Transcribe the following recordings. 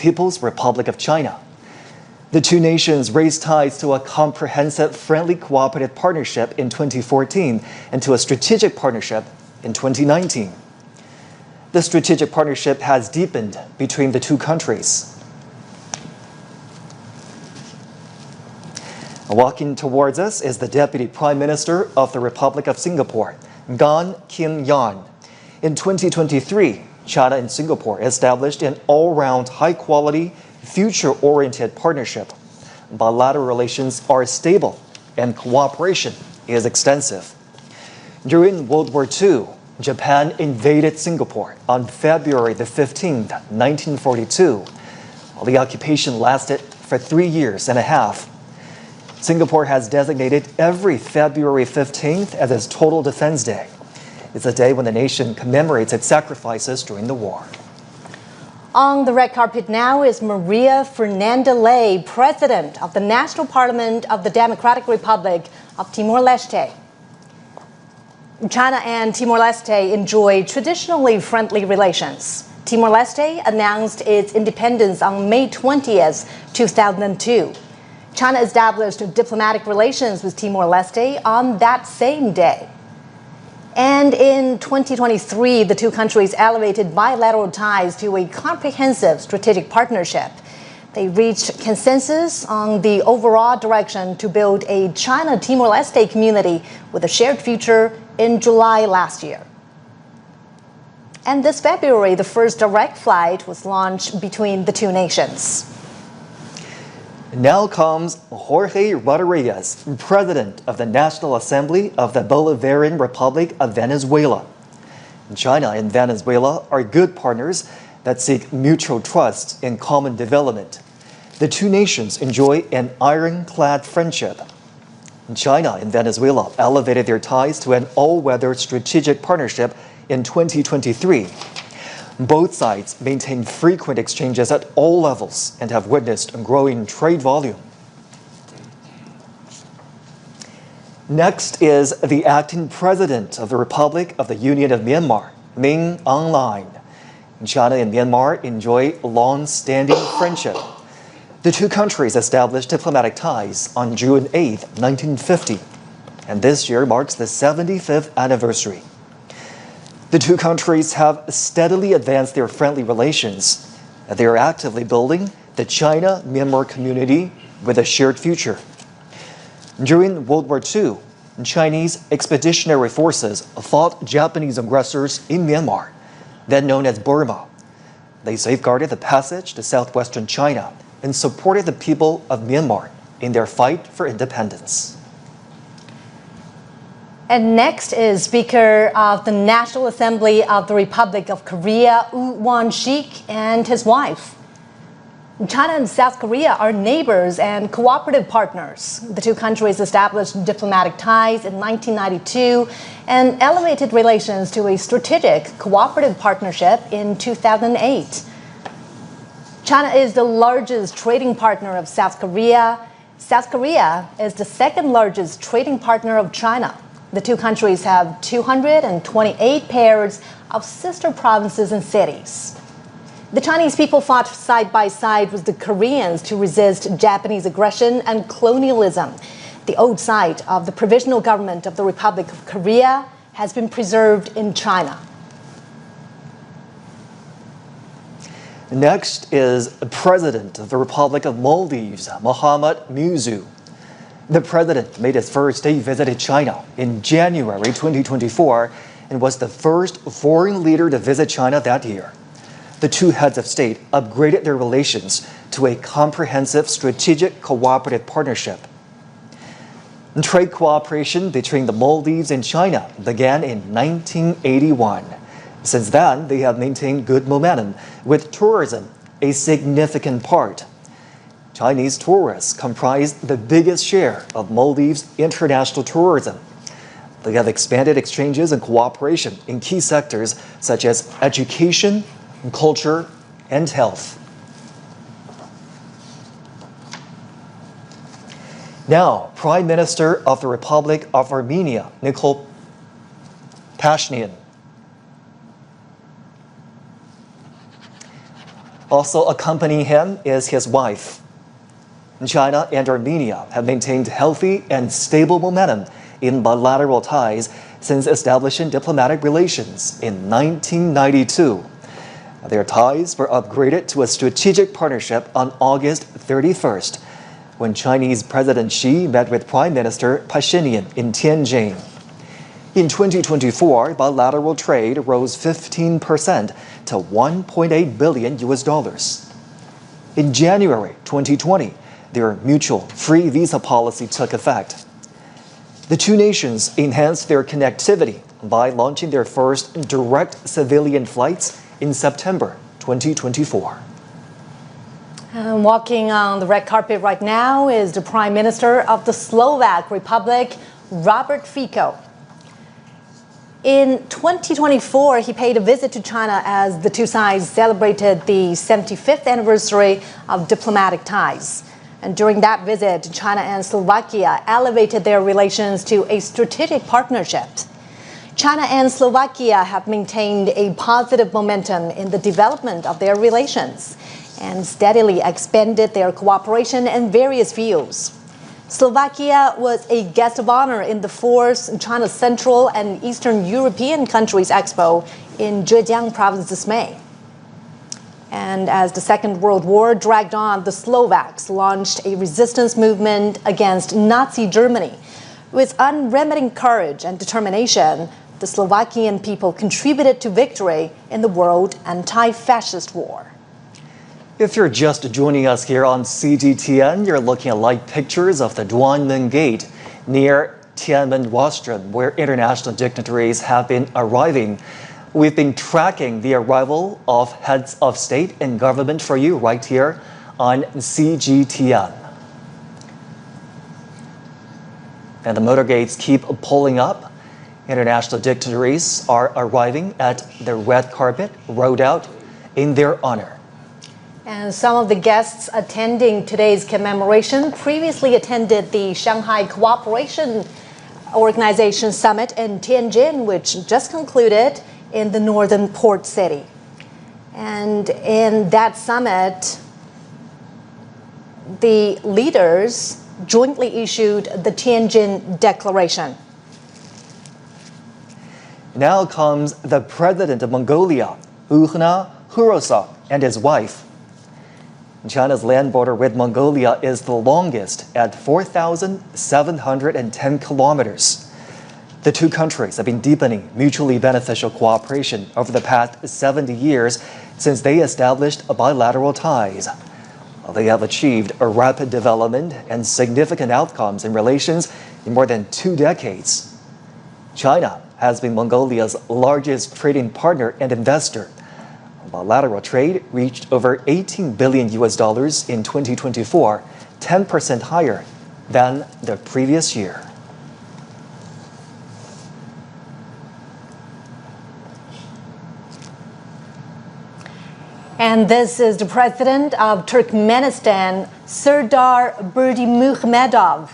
People's Republic of China. The two nations raised ties to a comprehensive friendly cooperative partnership in 2014 and to a strategic partnership in 2019. The strategic partnership has deepened between the two countries. Walking towards us is the Deputy Prime Minister of the Republic of Singapore, Gan Kim Yan. In 2023, China and Singapore established an all-round, high-quality, future-oriented partnership. Bilateral relations are stable and cooperation is extensive. During World War II, Japan invaded Singapore on February the 15th, 1942. The occupation lasted for 3 years and a half. Singapore has designated every February 15th as its Total Defense Day. It's a day when the nation commemorates its sacrifices during the war. On the red carpet now is Maria Fernanda Ley, President of the National Parliament of the Democratic Republic of Timor-Leste. China and Timor-Leste enjoy traditionally friendly relations. Timor-Leste announced its independence on May 20th, 2002. China established diplomatic relations with Timor-Leste on that same day. And in 2023, the two countries elevated bilateral ties to a comprehensive strategic partnership. They reached consensus on the overall direction to build a China-Timor-Leste community with a shared future in July last year. And this February, the first direct flight was launched between the two nations. Now comes Jorge Rodriguez, President of the National Assembly of the Bolivarian Republic of Venezuela. China and Venezuela are good partners that seek mutual trust and common development. The two nations enjoy an ironclad friendship. China and Venezuela elevated their ties to an all-weather strategic partnership in 2023. Both sides maintain frequent exchanges at all levels and have witnessed a growing trade volume. Next is the acting president of the Republic of the Union of Myanmar, Min Aung Hlaing. China and Myanmar enjoy long-standing friendship. The two countries established diplomatic ties on June 8, 1950, and this year marks the 75th anniversary. The two countries have steadily advanced their friendly relations. They are actively building the China-Myanmar community with a shared future. During World War II, Chinese expeditionary forces fought Japanese aggressors in Myanmar, then known as Burma. They safeguarded the passage to southwestern China and supported the people of Myanmar in their fight for independence. And next is Speaker of the National Assembly of the Republic of Korea, Woo Won-sik, and his wife. China and South Korea are neighbors and cooperative partners. The two countries established diplomatic ties in 1992 and elevated relations to a strategic cooperative partnership in 2008. China is the largest trading partner of South Korea. South Korea is the second largest trading partner of China. The two countries have 228 pairs of sister provinces and cities. The Chinese people fought side by side with the Koreans to resist Japanese aggression and colonialism. The old site of the Provisional Government of the Republic of Korea has been preserved in China. Next is the President of the Republic of Maldives, Mohamed Muizzu. The president made his first state visit to China in January 2024 and was the first foreign leader to visit China that year. The two heads of state upgraded their relations to a comprehensive strategic cooperative partnership. Trade cooperation between the Maldives and China began in 1981. Since then, they have maintained good momentum, with tourism a significant part. Chinese tourists comprise the biggest share of Maldives' international tourism. They have expanded exchanges and cooperation in key sectors such as education, culture, and health. Now, Prime Minister of the Republic of Armenia, Nikol Pashinyan. Also accompanying him is his wife. China and Armenia have maintained healthy and stable momentum in bilateral ties since establishing diplomatic relations in 1992. Their ties were upgraded to a strategic partnership on August 31st, when Chinese President Xi met with Prime Minister Pashinyan in Tianjin. In 2024, bilateral trade rose 15% to $1.8 billion. In January 2020, their mutual free visa policy took effect. The two nations enhanced their connectivity by launching their first direct civilian flights in September 2024. And walking on the red carpet right now is the Prime Minister of the Slovak Republic, Robert Fico. In 2024, he paid a visit to China as the two sides celebrated the 75th anniversary of diplomatic ties. And during that visit, China and Slovakia elevated their relations to a strategic partnership. China and Slovakia have maintained a positive momentum in the development of their relations and steadily expanded their cooperation in various fields. Slovakia was a guest of honor in the fourth China's Central and Eastern European Countries Expo in Zhejiang Province this May. And as the Second World War dragged on, the Slovaks launched a resistance movement against Nazi Germany. With unremitting courage and determination, the Slovakian people contributed to victory in the World Anti-Fascist War. If you're just joining us here on CGTN, you're looking at live pictures of the Duanmen Gate near Tiananmen Rostrum, where international dignitaries have been arriving. We've been tracking the arrival of heads of state and government for you right here on CGTN. And the motorgates keep pulling up. International dignitaries are arriving at the red carpet rolled out in their honor. And some of the guests attending today's commemoration previously attended the Shanghai Cooperation Organization Summit in Tianjin, which just concluded in the northern port city. And in that summit, the leaders jointly issued the Tianjin Declaration. Now comes the president of Mongolia, Ukhna Hurosa, and his wife. China's land border with Mongolia is the longest at 4,710 kilometers. The two countries have been deepening mutually beneficial cooperation over the past 70 years since they established bilateral ties. They have achieved a rapid development and significant outcomes in relations in more than 2 decades. China has been Mongolia's largest trading partner and investor. Bilateral trade reached over $18 billion in 2024, 10% higher than the previous year. And this is the president of Turkmenistan, Serdar Berdimuhamedov.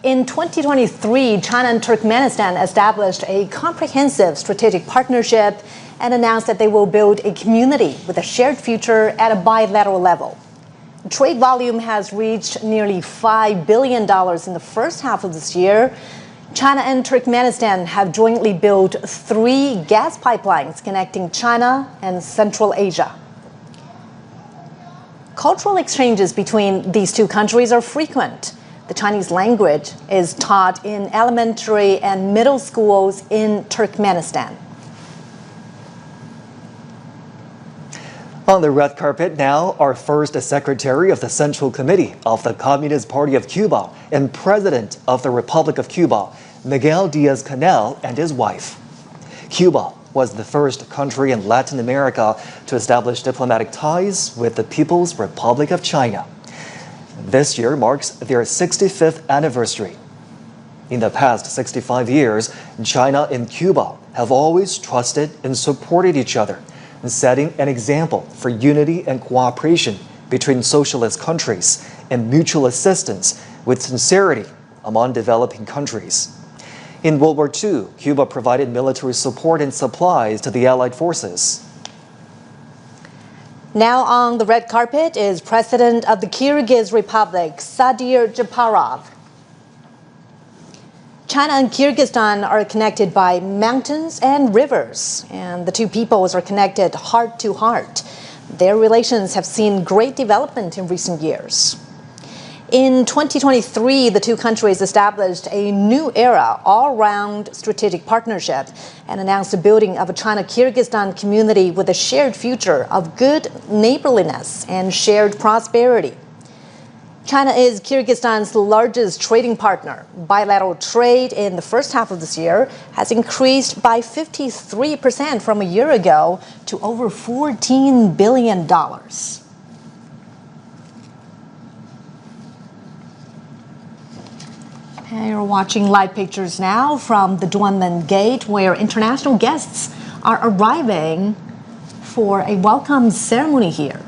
In 2023, China and Turkmenistan established a comprehensive strategic partnership and announced that they will build a community with a shared future at a bilateral level. Trade volume has reached nearly $5 billion in the first half of this year. China and Turkmenistan have jointly built 3 gas pipelines connecting China and Central Asia. Cultural exchanges between these two countries are frequent. The Chinese language is taught in elementary and middle schools in Turkmenistan. On the red carpet now, our first Secretary of the Central Committee of the Communist Party of Cuba and President of the Republic of Cuba, Miguel Diaz-Canel, and his wife. Cuba was the first country in Latin America to establish diplomatic ties with the People's Republic of China. This year marks their 65th anniversary. In the past 65 years, China and Cuba have always trusted and supported each other, setting an example for unity and cooperation between socialist countries and mutual assistance with sincerity among developing countries. In World War II, Cuba provided military support and supplies to the Allied forces. Now on the red carpet is President of the Kyrgyz Republic, Sadir Japarov. China and Kyrgyzstan are connected by mountains and rivers, and the two peoples are connected heart to heart. Their relations have seen great development in recent years. In 2023, the two countries established a new era all-round strategic partnership and announced the building of a China-Kyrgyzstan community with a shared future of good neighborliness and shared prosperity. China is Kyrgyzstan's largest trading partner. Bilateral trade in the first half of this year has increased by 53% from a year ago to over $14 billion. And you're watching live pictures now from the Tiananmen Gate, where international guests are arriving for a welcome ceremony here.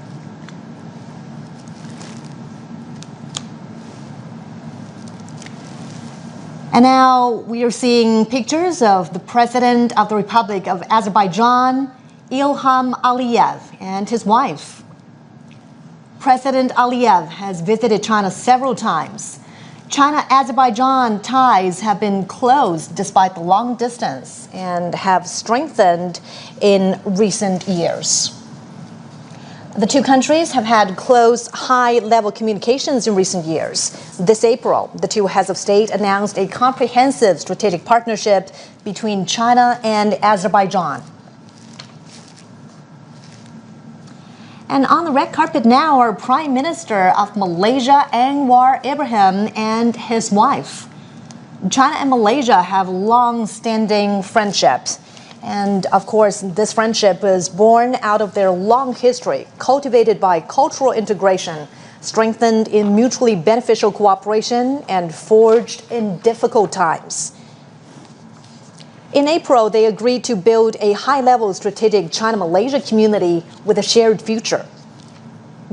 And now we are seeing pictures of the President of the Republic of Azerbaijan, Ilham Aliyev, and his wife. President Aliyev has visited China several times. China-Azerbaijan ties have been close despite the long distance and have strengthened in recent years. The two countries have had close, high-level communications in recent years. This April, the two heads of state announced a comprehensive strategic partnership between China and Azerbaijan. And on the red carpet now are Prime Minister of Malaysia, Anwar Ibrahim, and his wife. China and Malaysia have long-standing friendships. And of course, this friendship is born out of their long history, cultivated by cultural integration, strengthened in mutually beneficial cooperation, and forged in difficult times. In April, they agreed to build a high-level strategic China-Malaysia community with a shared future.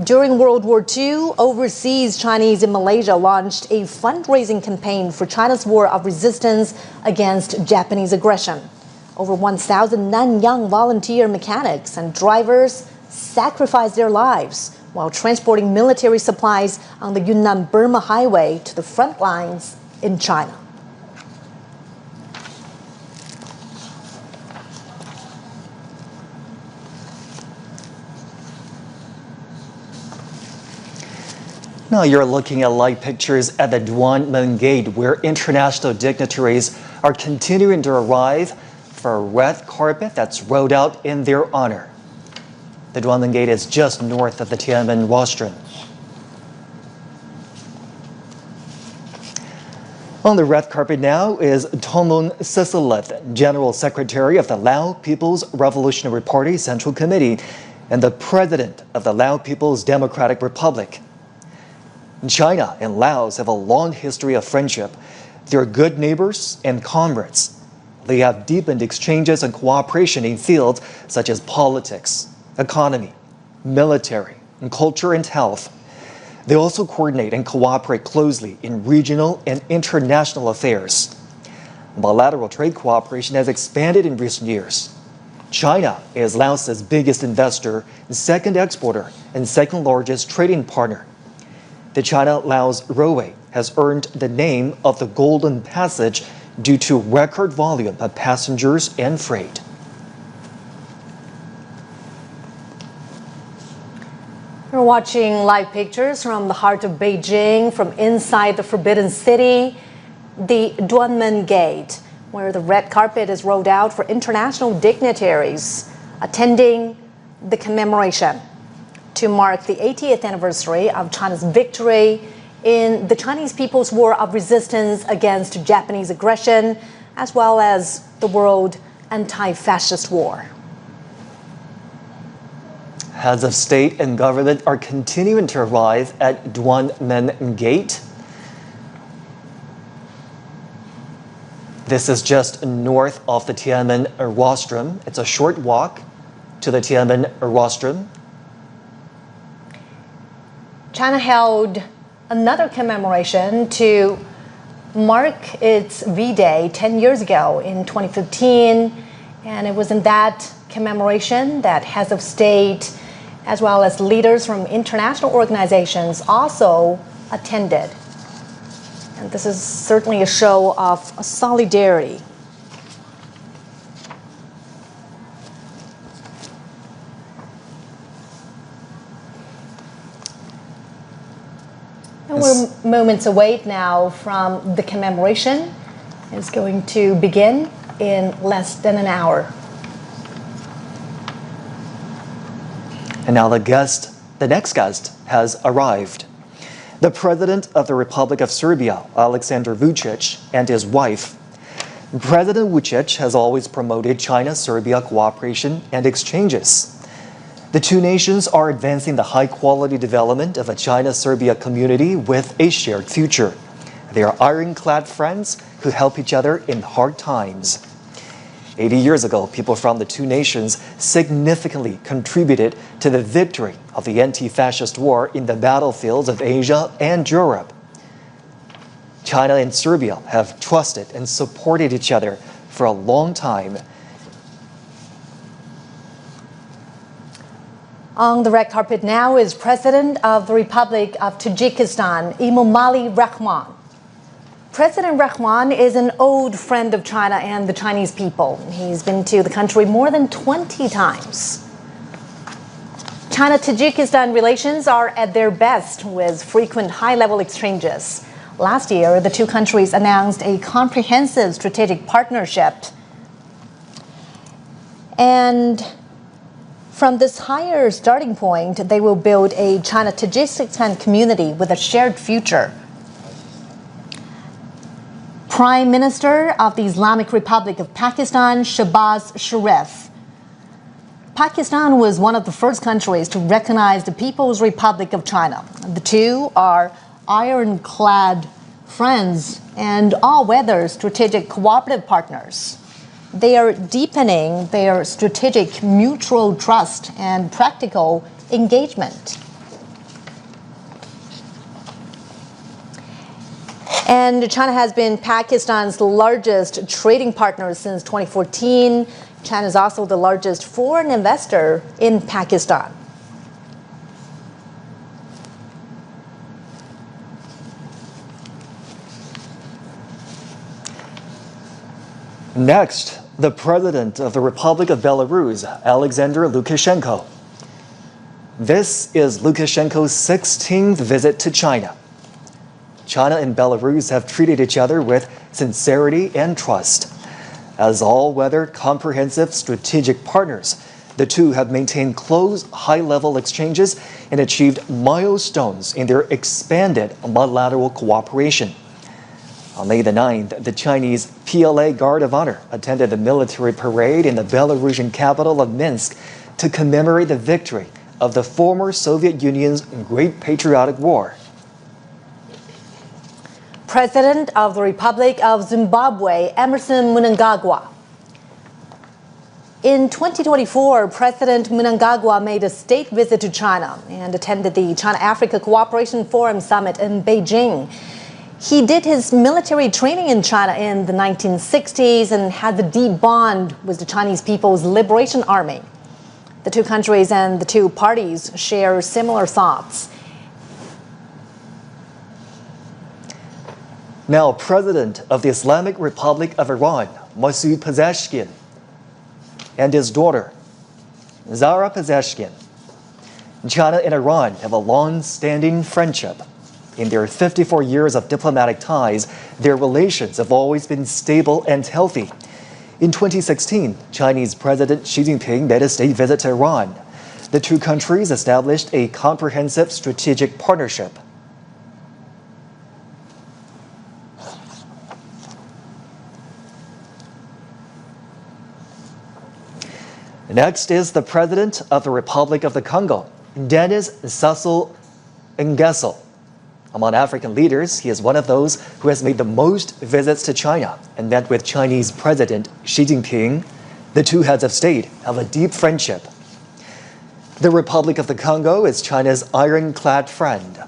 During World War II, overseas Chinese in Malaysia launched a fundraising campaign for China's war of resistance against Japanese aggression. Over 1,000 Nanyang volunteer mechanics and drivers sacrificed their lives while transporting military supplies on the Yunnan-Burma highway to the front lines in China. Now you're looking at live pictures at the Tiananmen Gate, where international dignitaries are continuing to arrive for a red carpet that's rolled out in their honor. The Tiananmen Gate is just north of the Tiananmen rostrum. On the red carpet now is Tonglun Sisilith, General Secretary of the Lao People's Revolutionary Party Central Committee and the President of the Lao People's Democratic Republic. China and Laos have a long history of friendship. They're good neighbors and comrades. They have deepened exchanges and cooperation in fields such as politics, economy, military, and culture and health. They also coordinate and cooperate closely in regional and international affairs. Bilateral trade cooperation has expanded in recent years. China is Laos's biggest investor, second exporter, and second largest trading partner. The China-Laos Railway has earned the name of the Golden Passage due to record volume of passengers and freight. We're watching live pictures from the heart of Beijing, from inside the Forbidden City, the Tiananmen Gate, where the red carpet is rolled out for international dignitaries attending the commemoration to mark the 80th anniversary of China's victory in the Chinese People's War of Resistance against Japanese aggression, as well as the World Anti-Fascist War. Heads of state and government are continuing to arrive at Tiananmen Gate. This is just north of the Tiananmen rostrum. It's a short walk to the Tiananmen rostrum. China held another commemoration to mark its V-Day 10 years ago in 2015, and it was in that commemoration that heads of state as well as leaders from international organizations also attended. And this is certainly a show of solidarity. And we're moments away now from the commemoration. It's going to begin in less than an hour. And now the next guest has arrived. The President of the Republic of Serbia, Aleksandar Vučić, and his wife. President Vučić has always promoted China-Serbia cooperation and exchanges. The two nations are advancing the high-quality development of a China-Serbia community with a shared future. They are ironclad friends who help each other in hard times. 80 years ago, people from the two nations significantly contributed to the victory of the anti-fascist war in the battlefields of Asia and Europe. China and Serbia have trusted and supported each other for a long time. On the red carpet now is President of the Republic of Tajikistan, Emomali Rahman. President Rahman is an old friend of China and the Chinese people. He's been to the country more than 20 times. China-Tajikistan relations are at their best with frequent high-level exchanges. Last year, the two countries announced a comprehensive strategic partnership. And from this higher starting point, they will build a China-Tajikistan community with a shared future. Prime Minister of the Islamic Republic of Pakistan, Shehbaz Sharif. Pakistan was one of the first countries to recognize the People's Republic of China. The two are ironclad friends and all-weather strategic cooperative partners. They are deepening their strategic mutual trust and practical engagement. And China has been Pakistan's largest trading partner since 2014. China is also the largest foreign investor in Pakistan. Next, the President of the Republic of Belarus, Alexander Lukashenko. This is Lukashenko's 16th visit to China. China and Belarus have treated each other with sincerity and trust. As all-weather, comprehensive strategic partners, the two have maintained close, high-level exchanges and achieved milestones in their expanded bilateral cooperation. On May the 9th, the Chinese PLA Guard of Honor attended the military parade in the Belarusian capital of Minsk to commemorate the victory of the former Soviet Union's Great Patriotic War. President of the Republic of Zimbabwe, Emmerson Mnangagwa. In 2024, President Mnangagwa made a state visit to China and attended the China-Africa Cooperation Forum Summit in Beijing. He did his military training in China in the 1960s and had a deep bond with the Chinese People's Liberation Army. The two countries and the two parties share similar thoughts. Now, President of the Islamic Republic of Iran, Masoud Pezeshkian, and his daughter, Zahra Pezeshkian. China and Iran have a long-standing friendship. In their 54 years of diplomatic ties, their relations have always been stable and healthy. In 2016, Chinese President Xi Jinping made a state visit to Iran. The two countries established a comprehensive strategic partnership. Next is the President of the Republic of the Congo, Denis Sassou Nguesso. Among African leaders, he is one of those who has made the most visits to China and met with Chinese President Xi Jinping. The two heads of state have a deep friendship. The Republic of the Congo is China's ironclad friend.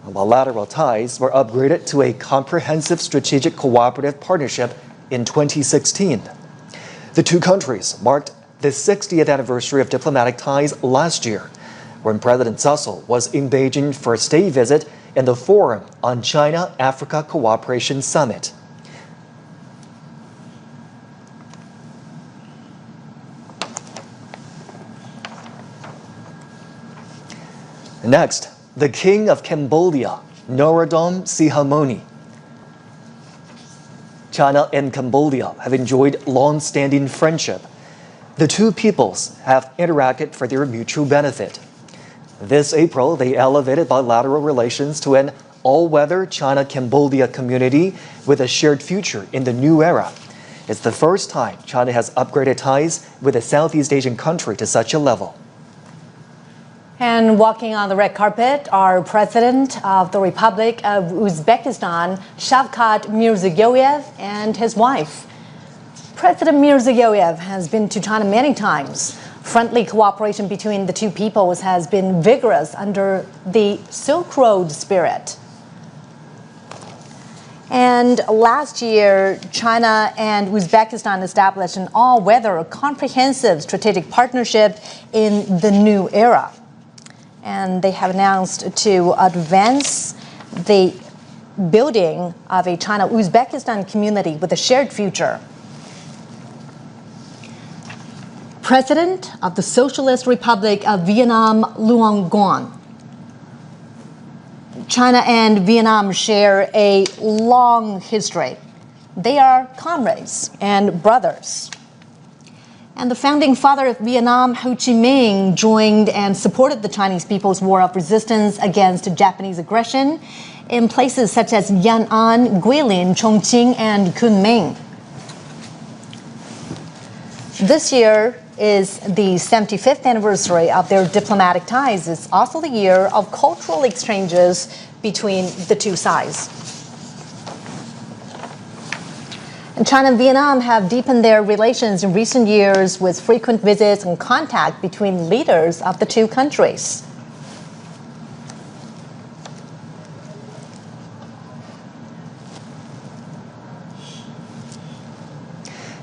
Bilateral ties were upgraded to a comprehensive strategic cooperative partnership in 2016. The two countries marked the 60th anniversary of diplomatic ties last year. when President Tsai was in Beijing for a state visit in the Forum on China-Africa Cooperation Summit. Next, the King of Cambodia, Norodom Sihamoni. China and Cambodia have enjoyed long-standing friendship. The two peoples have interacted for their mutual benefit. This April, they elevated bilateral relations to an all-weather China-Cambodia community with a shared future in the new era. It's the first time China has upgraded ties with a Southeast Asian country to such a level. And walking on the red carpet are President of the Republic of Uzbekistan, Shavkat Mirziyoyev, and his wife. President Mirziyoyev has been to China many times. Friendly cooperation between the two peoples has been vigorous under the Silk Road spirit. And last year, China and Uzbekistan established an all-weather comprehensive strategic partnership in the new era. And they have announced to advance the building of a China-Uzbekistan community with a shared future. President of the Socialist Republic of Vietnam, Luong Nguyen. China and Vietnam share a long history. They are comrades and brothers. And the founding father of Vietnam, Ho Chi Minh, joined and supported the Chinese people's war of resistance against Japanese aggression in places such as Yan'an, Guilin, Chongqing, and Kunming. This year is the 75th anniversary of their diplomatic ties. It's also the year of cultural exchanges between the two sides. And China and Vietnam have deepened their relations in recent years with frequent visits and contact between leaders of the two countries.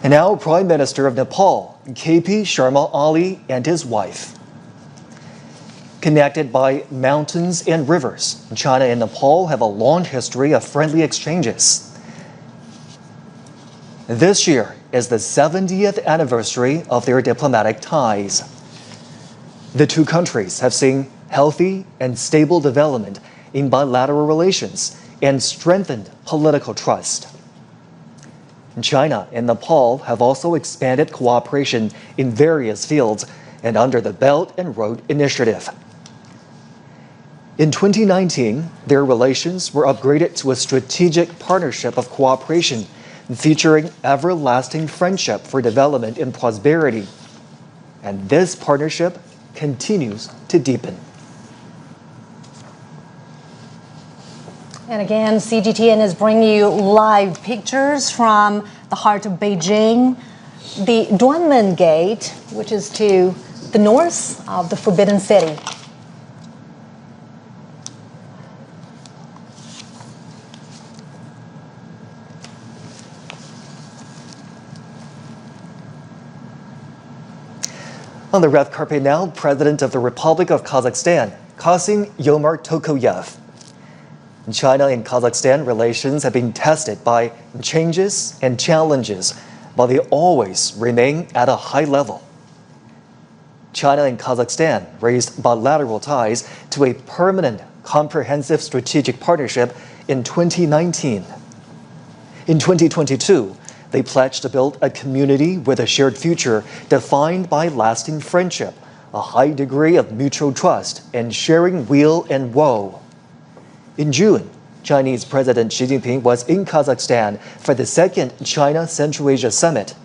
And now, Prime Minister of Nepal, KP Sharma Ali, and his wife. Connected by mountains and rivers, China and Nepal have a long history of friendly exchanges. This year is the 70th anniversary of their diplomatic ties. The two countries have seen healthy and stable development in bilateral relations and strengthened political trust. China and Nepal have also expanded cooperation in various fields and under the Belt and Road Initiative. In 2019, their relations were upgraded to a strategic partnership of cooperation featuring everlasting friendship for development and prosperity. And this partnership continues to deepen. And again, CGTN is bringing you live pictures from the heart of Beijing, the Duanmen Gate, which is to the north of the Forbidden City. On the red carpet now, President of the Republic of Kazakhstan, Kassym-Jomart Tokayev. China and Kazakhstan relations have been tested by changes and challenges, but they always remain at a high level. China and Kazakhstan raised bilateral ties to a permanent, comprehensive strategic partnership in 2019. In 2022, they pledged to build a community with a shared future defined by lasting friendship, a high degree of mutual trust, and sharing weal and woe. In June, Chinese President Xi Jinping was in Kazakhstan for the second China-Central Asia Summit.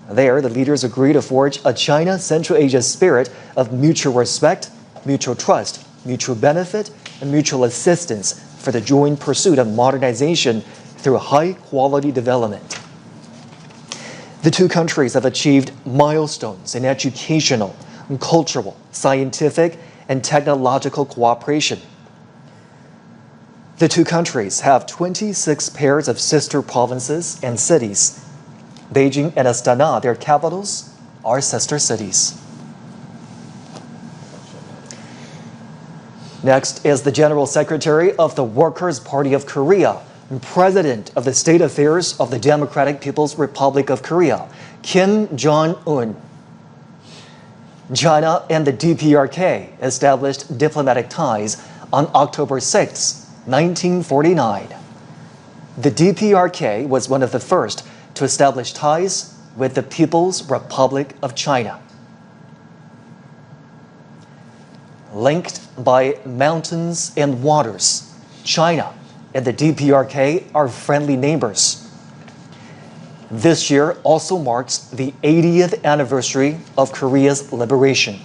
There, the leaders agreed to forge a China-Central Asia spirit of mutual respect, mutual trust, mutual benefit, and mutual assistance for the joint pursuit of modernization through high-quality development. The two countries have achieved milestones in educational, cultural, scientific, and technological cooperation. The two countries have 26 pairs of sister provinces and cities. Beijing and Astana, their capitals, are sister cities. Next is the General Secretary of the Workers' Party of Korea, and President of the State Affairs of the Democratic People's Republic of Korea, Kim Jong Un. China and the DPRK established diplomatic ties on October 6, 1949. The DPRK was one of the first to establish ties with the People's Republic of China. Linked by mountains and waters, China and the DPRK are friendly neighbors. This year also marks the 80th anniversary of Korea's liberation.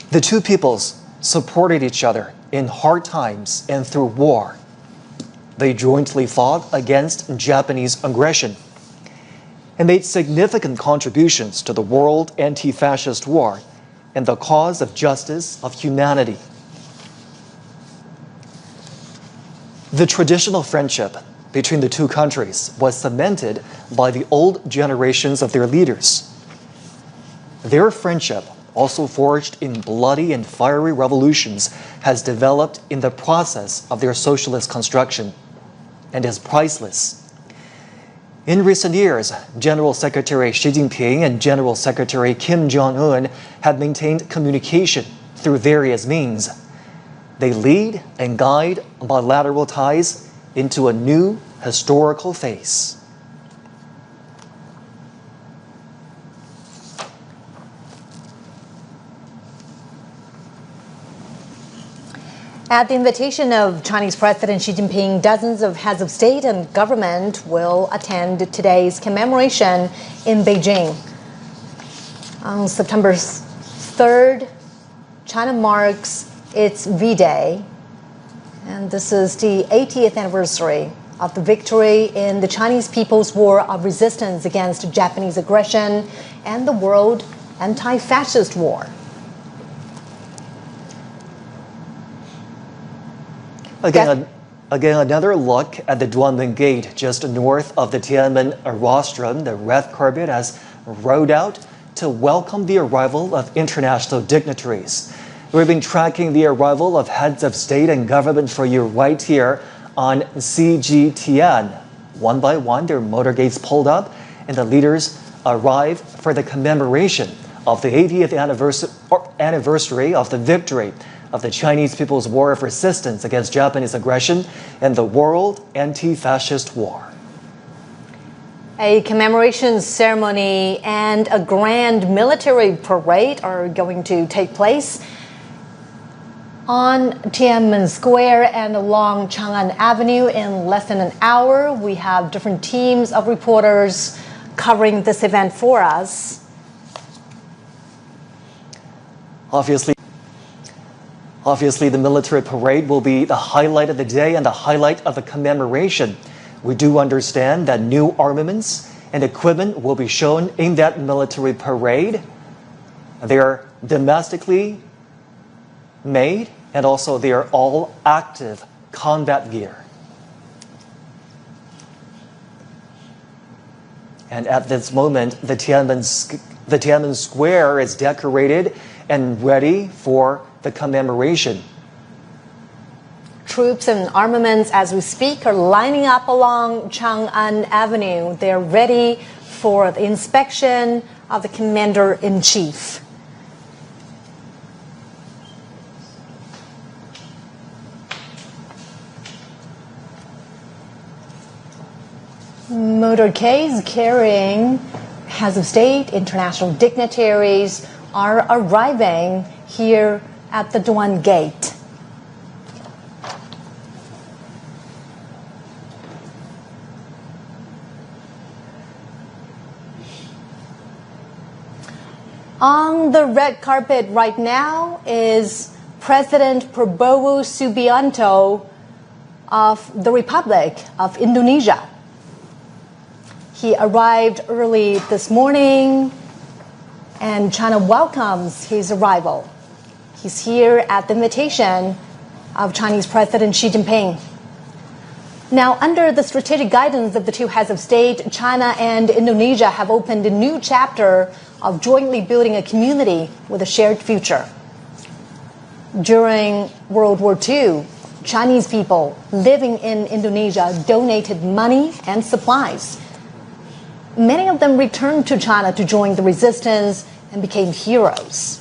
The two peoples supported each other in hard times and through war. They jointly fought against Japanese aggression and made significant contributions to the World Anti-Fascist War and the cause of justice of humanity. The traditional friendship between the two countries was cemented by the old generations of their leaders. Their friendship, also forged in bloody and fiery revolutions, has developed in the process of their socialist construction and is priceless. In recent years, General Secretary Xi Jinping and General Secretary Kim Jong Un have maintained communication through various means. They lead and guide bilateral ties into a new historical phase. At the invitation of Chinese President Xi Jinping, dozens of heads of state and government will attend today's commemoration in Beijing. On September 3rd, China marks its V-Day, and this is the 80th anniversary of the victory in the Chinese People's War of Resistance against Japanese aggression and the World Anti-Fascist War. Again, another look at the Tiananmen Gate just north of the Tiananmen rostrum. The red carpet has rolled out to welcome the arrival of international dignitaries. We've been tracking the arrival of heads of state and government for you right here on CGTN. One by one, their motorcades pulled up, and the leaders arrive for the commemoration of the 80th anniversary of the victory of the Chinese People's War of Resistance against Japanese aggression and the World Anti-Fascist War. A commemoration ceremony and a grand military parade are going to take place on Tiananmen Square and along Chang'an Avenue in less than an hour. We have different teams of reporters covering this event for us. Obviously, the military parade will be the highlight of the day and the highlight of the commemoration. We do understand that new armaments and equipment will be shown in that military parade. They are domestically made, and also they are all active combat gear. And at this moment, the Tiananmen Square is decorated and ready for the commemoration. Troops and armaments, as we speak, are lining up along Chang'an Avenue. They're ready for the inspection of the Commander-in-Chief. Motorcades carrying heads of state, international dignitaries are arriving here at the Tiananmen Gate. On the red carpet right now is President Prabowo Subianto of the Republic of Indonesia. He arrived early this morning, and China welcomes his arrival. He's here at the invitation of Chinese President Xi Jinping. Now, under the strategic guidance of the two heads of state, China and Indonesia have opened a new chapter of jointly building a community with a shared future. During World War II, Chinese people living in Indonesia donated money and supplies. Many of them returned to China to join the resistance and became heroes.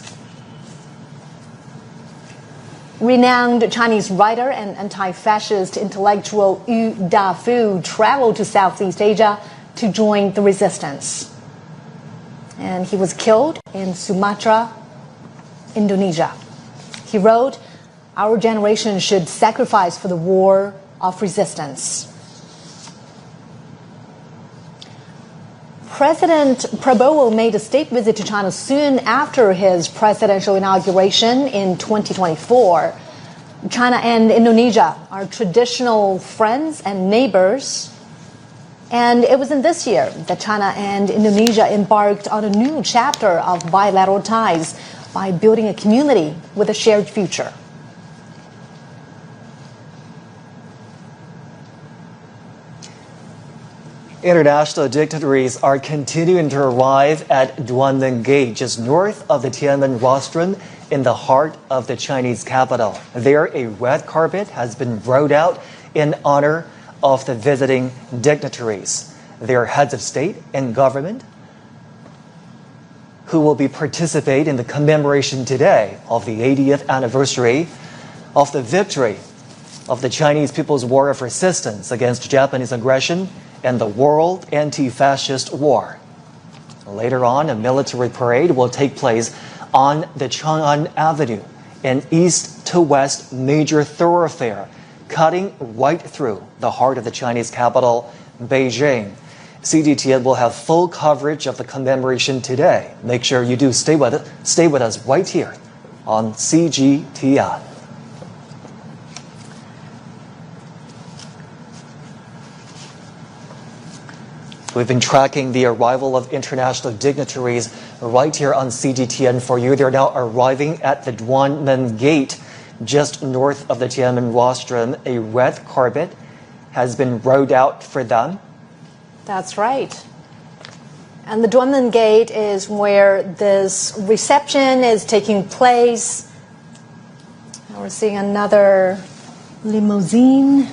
Renowned Chinese writer and anti-fascist intellectual WW2 traveled to Southeast Asia to join the resistance. And he was killed in Sumatra, Indonesia. He wrote, "Our generation should sacrifice for the war of resistance." President Prabowo made a state visit to China soon after his presidential inauguration in 2024. China and Indonesia are traditional friends and neighbors. And it was in this year that China and Indonesia embarked on a new chapter of bilateral ties by building a community with a shared future. International dignitaries are continuing to arrive at Tiananmen Gate, just north of the Tiananmen rostrum in the heart of the Chinese capital. There, a red carpet has been rolled out in honor of the visiting dignitaries. They are heads of state and government who will be participating in the commemoration today of the 80th anniversary of the victory of the Chinese People's War of Resistance against Japanese aggression and the World Anti-Fascist War. Later on, a military parade will take place on the Chang'an Avenue, an east-to-west major thoroughfare cutting right through the heart of the Chinese capital, Beijing. CGTN will have full coverage of the commemoration today. Make sure you do stay with us right here on CGTN. We've been tracking the arrival of international dignitaries right here on CGTN for you. They're now arriving at the Tiananmen Gate, just north of the Tiananmen rostrum. A red carpet has been rolled out for them. That's right. And the Tiananmen Gate is where this reception is taking place. Now we're seeing another limousine.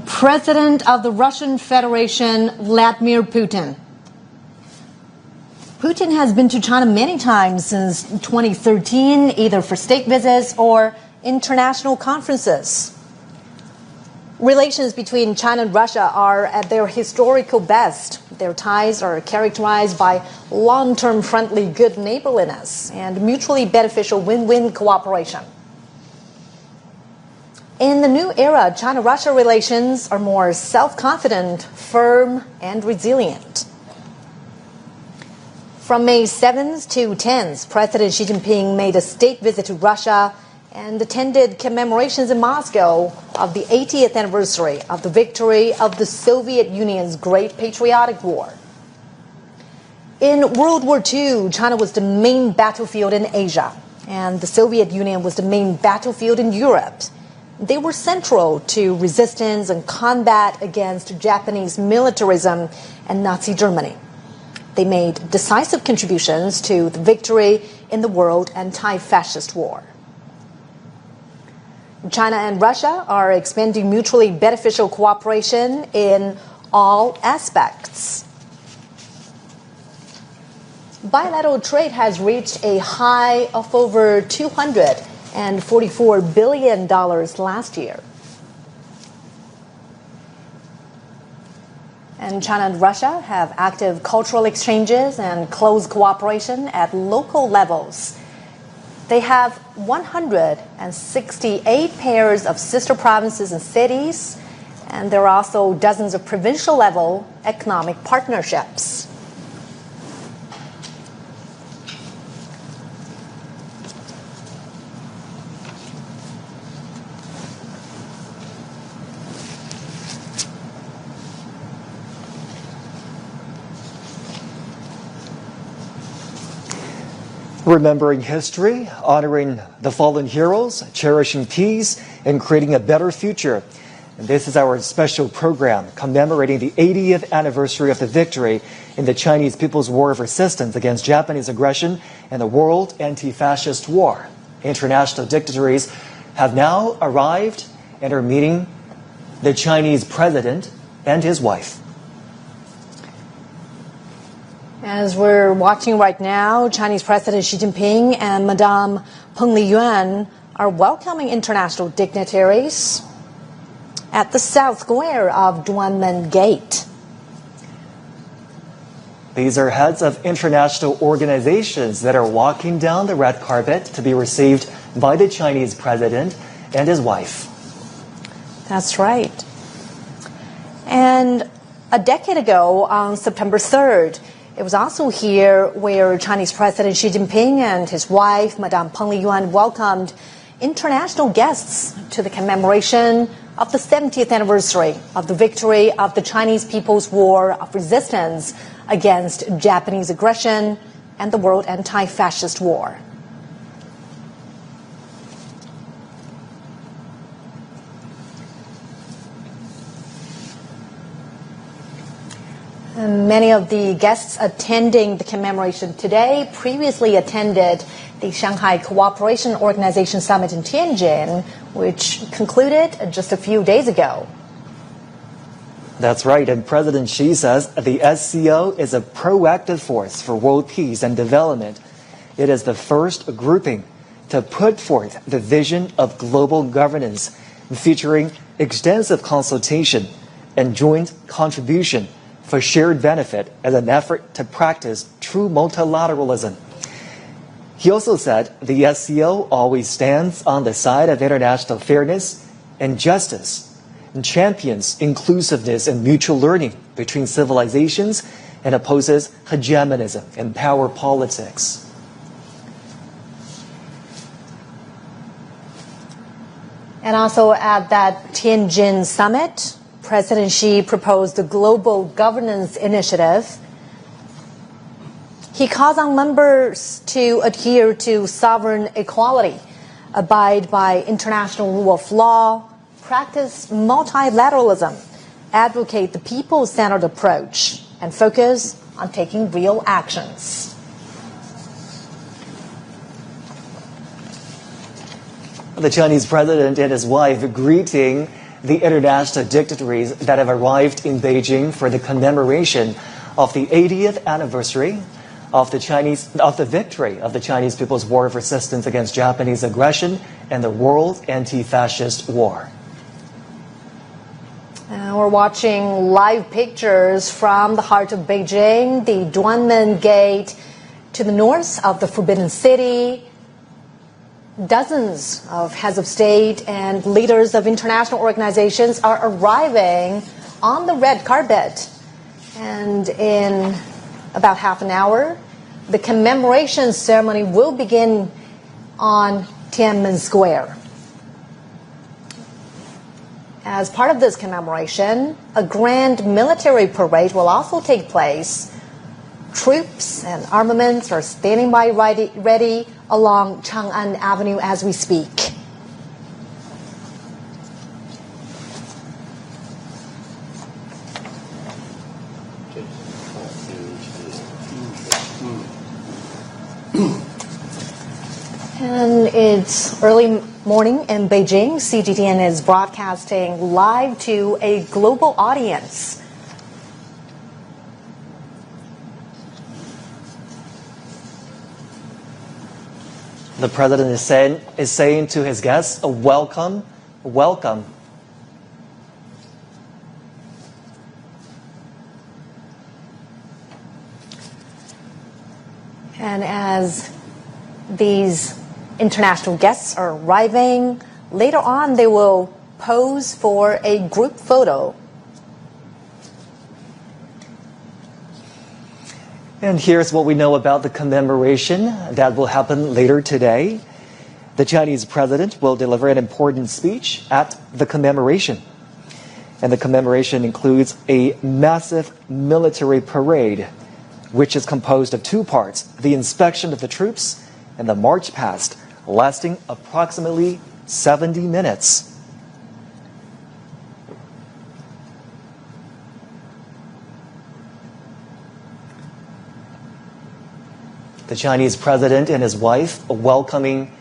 President of the Russian Federation, Vladimir Putin. Putin has been to China many times since 2013, either for state visits or international conferences. Relations between China and Russia are at their historical best. Their ties are characterized by long-term friendly good neighborliness and mutually beneficial win-win cooperation. In the new era, China-Russia relations are more self-confident, firm, and resilient. From May 7th to 10th, President Xi Jinping made a state visit to Russia and attended commemorations in Moscow of the 80th anniversary of the victory of the Soviet Union's Great Patriotic War. In World War II, China was the main battlefield in Asia, and the Soviet Union was the main battlefield in Europe. They were central to resistance and combat against Japanese militarism and Nazi Germany. They made decisive contributions to the victory in the World Anti-Fascist War. China and Russia are expanding mutually beneficial cooperation in all aspects. Bilateral trade has reached a high of over $244 billion last year. And China and Russia have active cultural exchanges and close cooperation at local levels. They have 168 pairs of sister provinces and cities, and there are also dozens of provincial-level economic partnerships. Remembering history, honoring the fallen heroes, cherishing peace, and creating a better future. And this is our special program commemorating the 80th anniversary of the victory in the Chinese People's War of Resistance against Japanese aggression and the World Anti-Fascist War. International dignitaries have now arrived and are meeting the Chinese president and his wife. As we're watching right now, Chinese President Xi Jinping and Madame Peng Liyuan are welcoming international dignitaries at the South Square of Tiananmen Gate. These are heads of international organizations that are walking down the red carpet to be received by the Chinese president and his wife. That's right. And a decade ago, on September 3rd, it was also here where Chinese President Xi Jinping and his wife, Madame Peng Liyuan, welcomed international guests to the commemoration of the 70th anniversary of the victory of the Chinese People's War of Resistance against Japanese aggression and the World Anti-Fascist War. And many of the guests attending the commemoration today previously attended the Shanghai Cooperation Organization Summit in Tianjin, which concluded just a few days ago. That's right, and President Xi says the SCO is a proactive force for world peace and development. It is the first grouping to put forth the vision of global governance, featuring extensive consultation and joint contribution for shared benefit as an effort to practice true multilateralism. He also said the SCO always stands on the side of international fairness and justice and champions inclusiveness and mutual learning between civilizations and opposes hegemonism and power politics. And also at that Tianjin summit, President Xi proposed a global governance initiative. He calls on members to adhere to sovereign equality, abide by international rule of law, practice multilateralism, advocate the people-centered approach, and focus on taking real actions. The Chinese president and his wife greeting the international dignitaries that have arrived in Beijing for the commemoration of the 80th anniversary of the victory of the Chinese People's War of Resistance against Japanese aggression and the World Anti-Fascist War. We're watching live pictures from the heart of Beijing, the Tiananmen Gate, to the north of the Forbidden City. Dozens of heads of state and leaders of international organizations are arriving on the red carpet. And in about half an hour, the commemoration ceremony will begin on Tiananmen Square. As part of this commemoration, a grand military parade will also take place. Troops and armaments are standing by ready along Chang'an Avenue as we speak. And it's early morning in Beijing. CGTN is broadcasting live to a global audience. The president is saying to his guests, welcome, welcome. And as these international guests are arriving, later on they will pose for a group photo. And here's what we know about the commemoration that will happen later today. The Chinese president will deliver an important speech at the commemoration. And the commemoration includes a massive military parade, which is composed of two parts, the inspection of the troops and the march past, lasting approximately 70 minutes. The Chinese president and his wife welcoming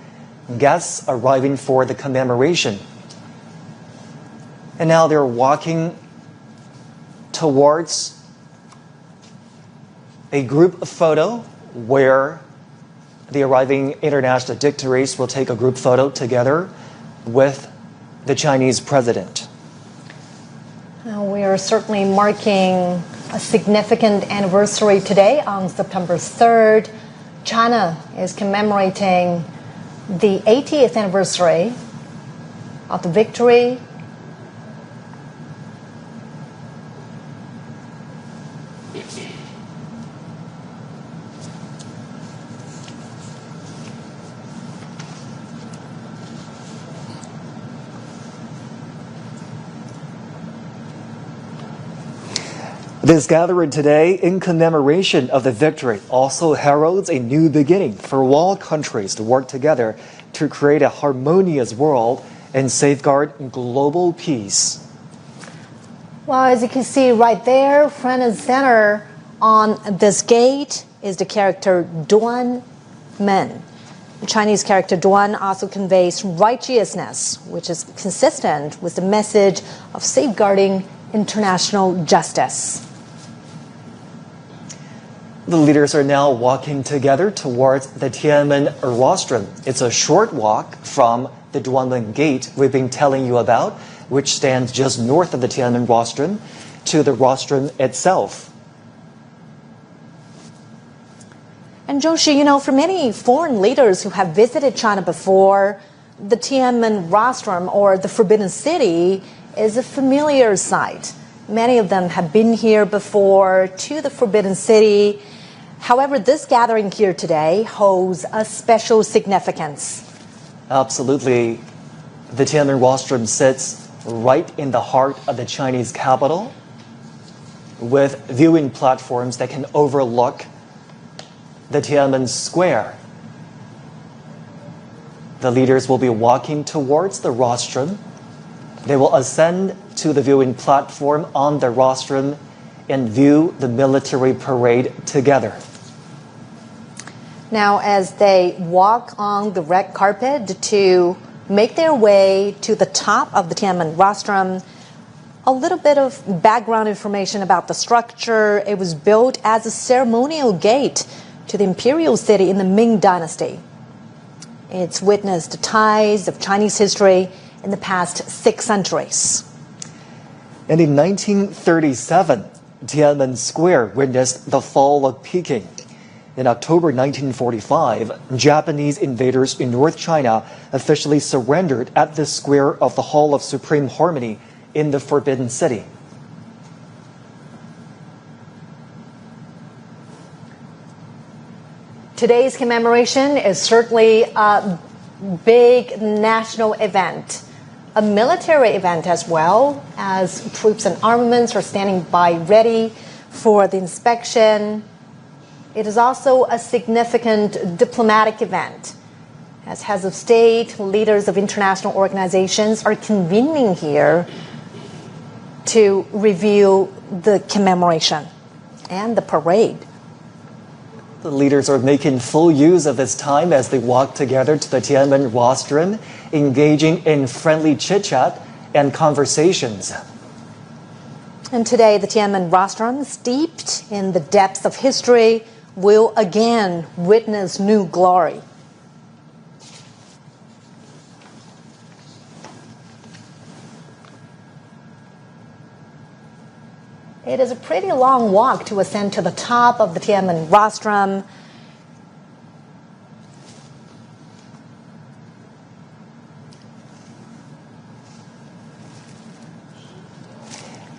guests arriving for the commemoration. And now they're walking towards a group photo where the arriving international dignitaries will take a group photo together with the Chinese president. We are certainly marking a significant anniversary today on September 3rd. China is commemorating the 80th anniversary of the victory This gathering today in commemoration of the victory also heralds a new beginning for all countries to work together to create a harmonious world and safeguard global peace. Well, as you can see right there, front and center on this gate is the character Duan Men. The Chinese character Duan also conveys righteousness, which is consistent with the message of safeguarding international justice. The leaders are now walking together towards the Tiananmen rostrum. It's a short walk from the Duanmen Gate we've been telling you about, which stands just north of the Tiananmen rostrum, to the rostrum itself. And Joshi, you know, for many foreign leaders who have visited China before, the Tiananmen rostrum, or the Forbidden City, is a familiar sight. Many of them have been here before to the Forbidden City. However, this gathering here today holds a special significance. Absolutely. The Tiananmen rostrum sits right in the heart of the Chinese capital, with viewing platforms that can overlook the Tiananmen Square. The leaders will be walking towards the rostrum. They will ascend to the viewing platform on the rostrum and view the military parade together. Now, as they walk on the red carpet to make their way to the top of the Tiananmen rostrum, a little bit of background information about the structure. It was built as a ceremonial gate to the imperial city in the Ming Dynasty. It's witnessed the ties of Chinese history in the past 6 centuries. And in 1937, Tiananmen Square witnessed the fall of Peking. In October 1945, Japanese invaders in North China officially surrendered at the square of the Hall of Supreme Harmony in the Forbidden City. Today's commemoration is certainly a big national event, a military event as well, as troops and armaments are standing by ready for the inspection. It is also a significant diplomatic event, as heads of state, leaders of international organizations are convening here to review the commemoration and the parade. The leaders are making full use of this time as they walk together to the Tiananmen rostrum, engaging in friendly chit-chat and conversations. And today, the Tiananmen rostrum, steeped in the depths of history, will again witness new glory. It is a pretty long walk to ascend to the top of the Tiananmen rostrum.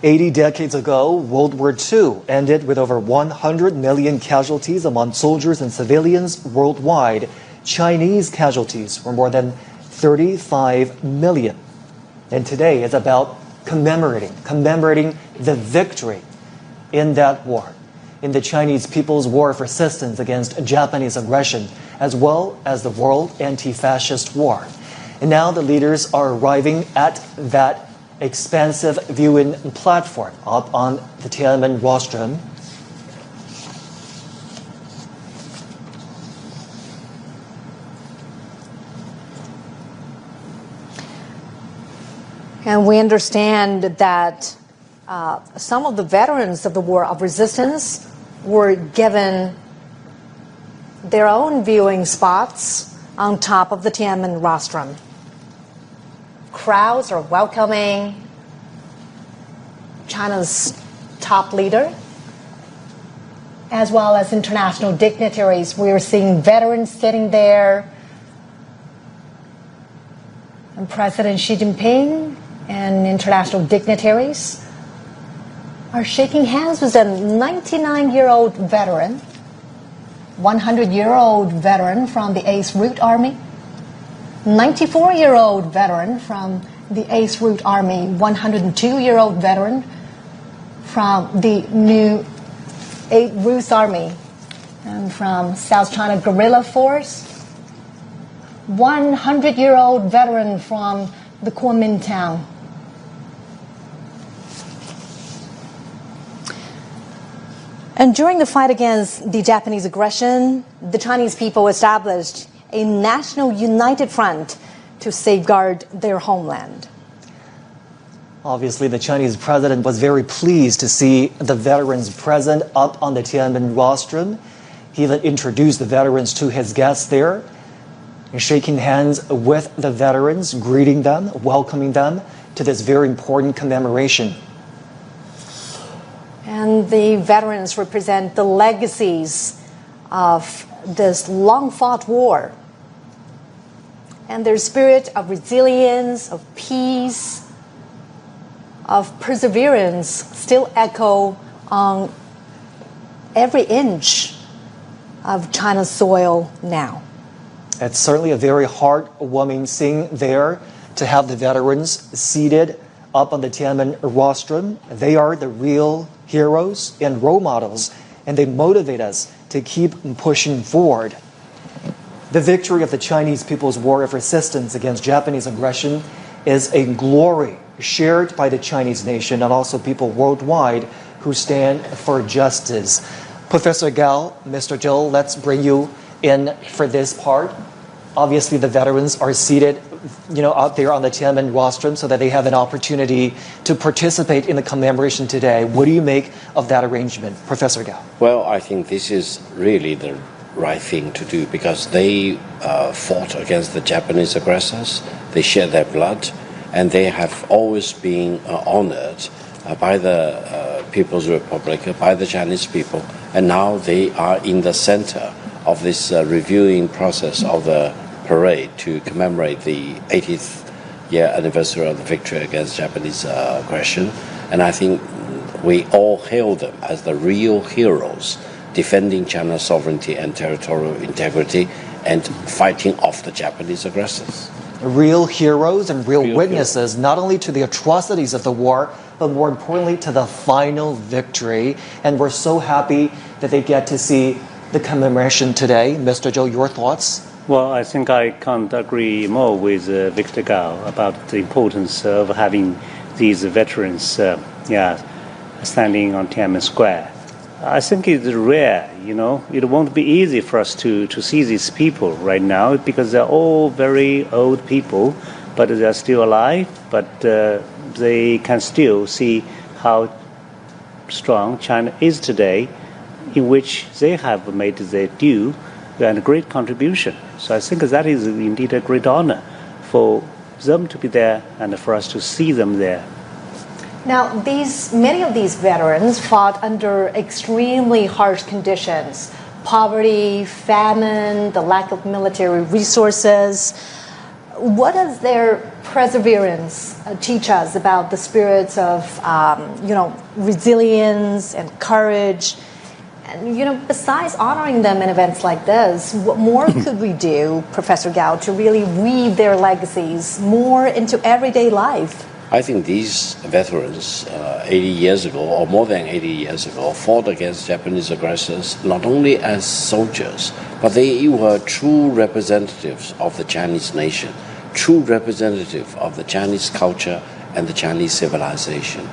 "80 decades ago, World War II ended with over 100 million casualties among soldiers and civilians worldwide. Chinese casualties were more than 35 million. And today is about commemorating the victory in that war, in the Chinese people's war of resistance against Japanese aggression, as well as the World Anti-Fascist War. And now the leaders are arriving at that expansive viewing platform up on the Tiananmen rostrum. And we understand that some of the veterans of the War of Resistance were given their own viewing spots on top of the Tiananmen rostrum. Crowds are welcoming China's top leader, as well as international dignitaries. We are seeing veterans sitting there, and President Xi Jinping and international dignitaries are shaking hands with a 99-year-old veteran, 100-year-old veteran from the 8th Route Army, 94-year-old veteran from the 8th Route Army, 102-year-old veteran from the new 8th Route Army, and from South China Guerrilla Force, 100-year-old veteran from the Kuomintang. And during the fight against the Japanese aggression, the Chinese people established a national united front to safeguard their homeland. Obviously, the Chinese president was very pleased to see the veterans present up on the Tiananmen rostrum. He even introduced the veterans to his guests there, and shaking hands with the veterans, greeting them, welcoming them to this very important commemoration. And the veterans represent the legacies of this long-fought war. And their spirit of resilience, of peace, of perseverance still echo on every inch of China's soil now. It's certainly a very heartwarming scene there to have the veterans seated up on the Tiananmen rostrum. They are the real heroes and role models, and they motivate us to keep pushing forward. The victory of the Chinese People's War of Resistance against Japanese aggression is a glory shared by the Chinese nation and also people worldwide who stand for justice. Professor Gao, Mr. Zhou, let's bring you in for this part. Obviously, the veterans are seated, out there on the Tiananmen rostrum so that they have an opportunity to participate in the commemoration today. What do you make of that arrangement, Professor Gao? Well, I think this is really the right thing to do because they fought against the Japanese aggressors. They shed their blood, and they have always been honored by the People's Republic, by the Chinese people, and now they are in the center of this reviewing process of the parade to commemorate the 80th year anniversary of the victory against Japanese aggression. And I think we all hail them as the real heroes defending China's sovereignty and territorial integrity and fighting off the Japanese aggressors. Real heroes and real witnesses, not only to the atrocities of the war, but more importantly to the final victory. And we're so happy that they get to see the commemoration today. Mr. Zhou, your thoughts? Well, I think I can't agree more with Victor Gao about the importance of having these veterans standing on Tiananmen Square. I think it's rare, It won't be easy for us to see these people right now because they're all very old people, but they're still alive, but they can still see how strong China is today, in which they have made their due and a great contribution. So I think that is indeed a great honor for them to be there and for us to see them there. Now, many of these veterans fought under extremely harsh conditions: poverty, famine, the lack of military resources. What does their perseverance teach us about the spirits of, resilience and courage? And, besides honoring them in events like this, what more could we do, Professor Gao, to really weave their legacies more into everyday life? I think these veterans 80 years ago, or more than 80 years ago, fought against Japanese aggressors not only as soldiers, but they were true representatives of the Chinese nation, true representative of the Chinese culture and the Chinese civilization.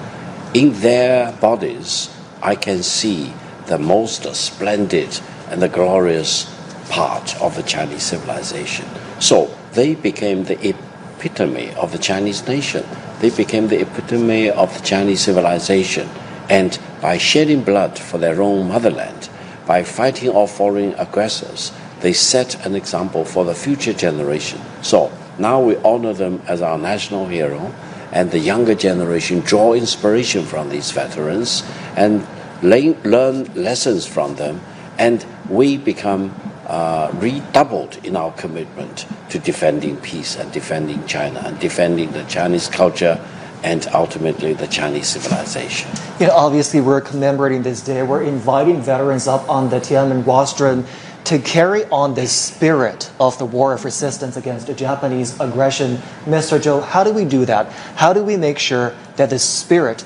In their bodies, I can see the most splendid and the glorious part of the Chinese civilization. So they became the epitome of the Chinese nation. they became the epitome of the Chinese civilization. And by shedding blood for their own motherland, by fighting off foreign aggressors, they set an example for the future generation. So now we honor them as our national hero, and the younger generation draw inspiration from these veterans and learn lessons from them, and we become redoubled in our commitment to defending peace and defending China and defending the Chinese culture and ultimately the Chinese civilization. Obviously, we're commemorating this day. We're inviting veterans up on the Tiananmen rostrum to carry on this spirit of the war of resistance against the Japanese aggression. Mr. Zhou, how do we do that? How do we make sure that the spirit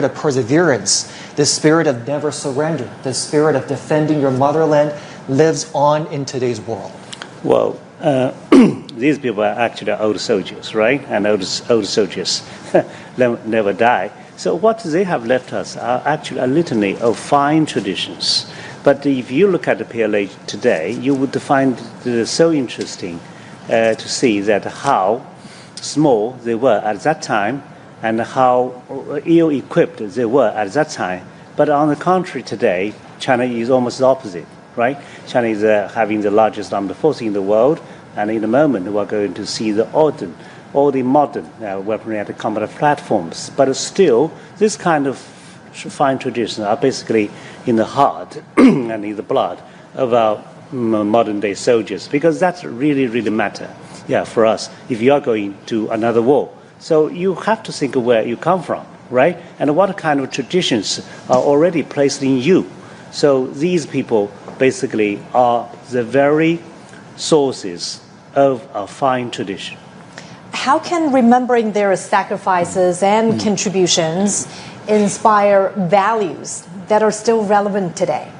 of perseverance, the spirit of never surrender, the spirit of defending your motherland lives on in today's world? Well, these people are actually old soldiers, right? And old soldiers never die. So what they have left us are actually a litany of fine traditions. But if you look at the PLA today, you would find it so interesting to see that how small they were at that time and how ill-equipped they were at that time. But on the contrary, today, China is almost the opposite, right? China is having the largest armed force in the world, and in a moment we're going to see all the modern weaponry and combat platforms. But still, this kind of fine traditions are basically in the heart and in the blood of our modern day soldiers, because that's really, really matter, for us if you are going to another war. So you have to think of where you come from, right? And what kind of traditions are already placed in you. So these people basically are the very sources of a fine tradition. How can remembering their sacrifices and contributions inspire values that are still relevant today?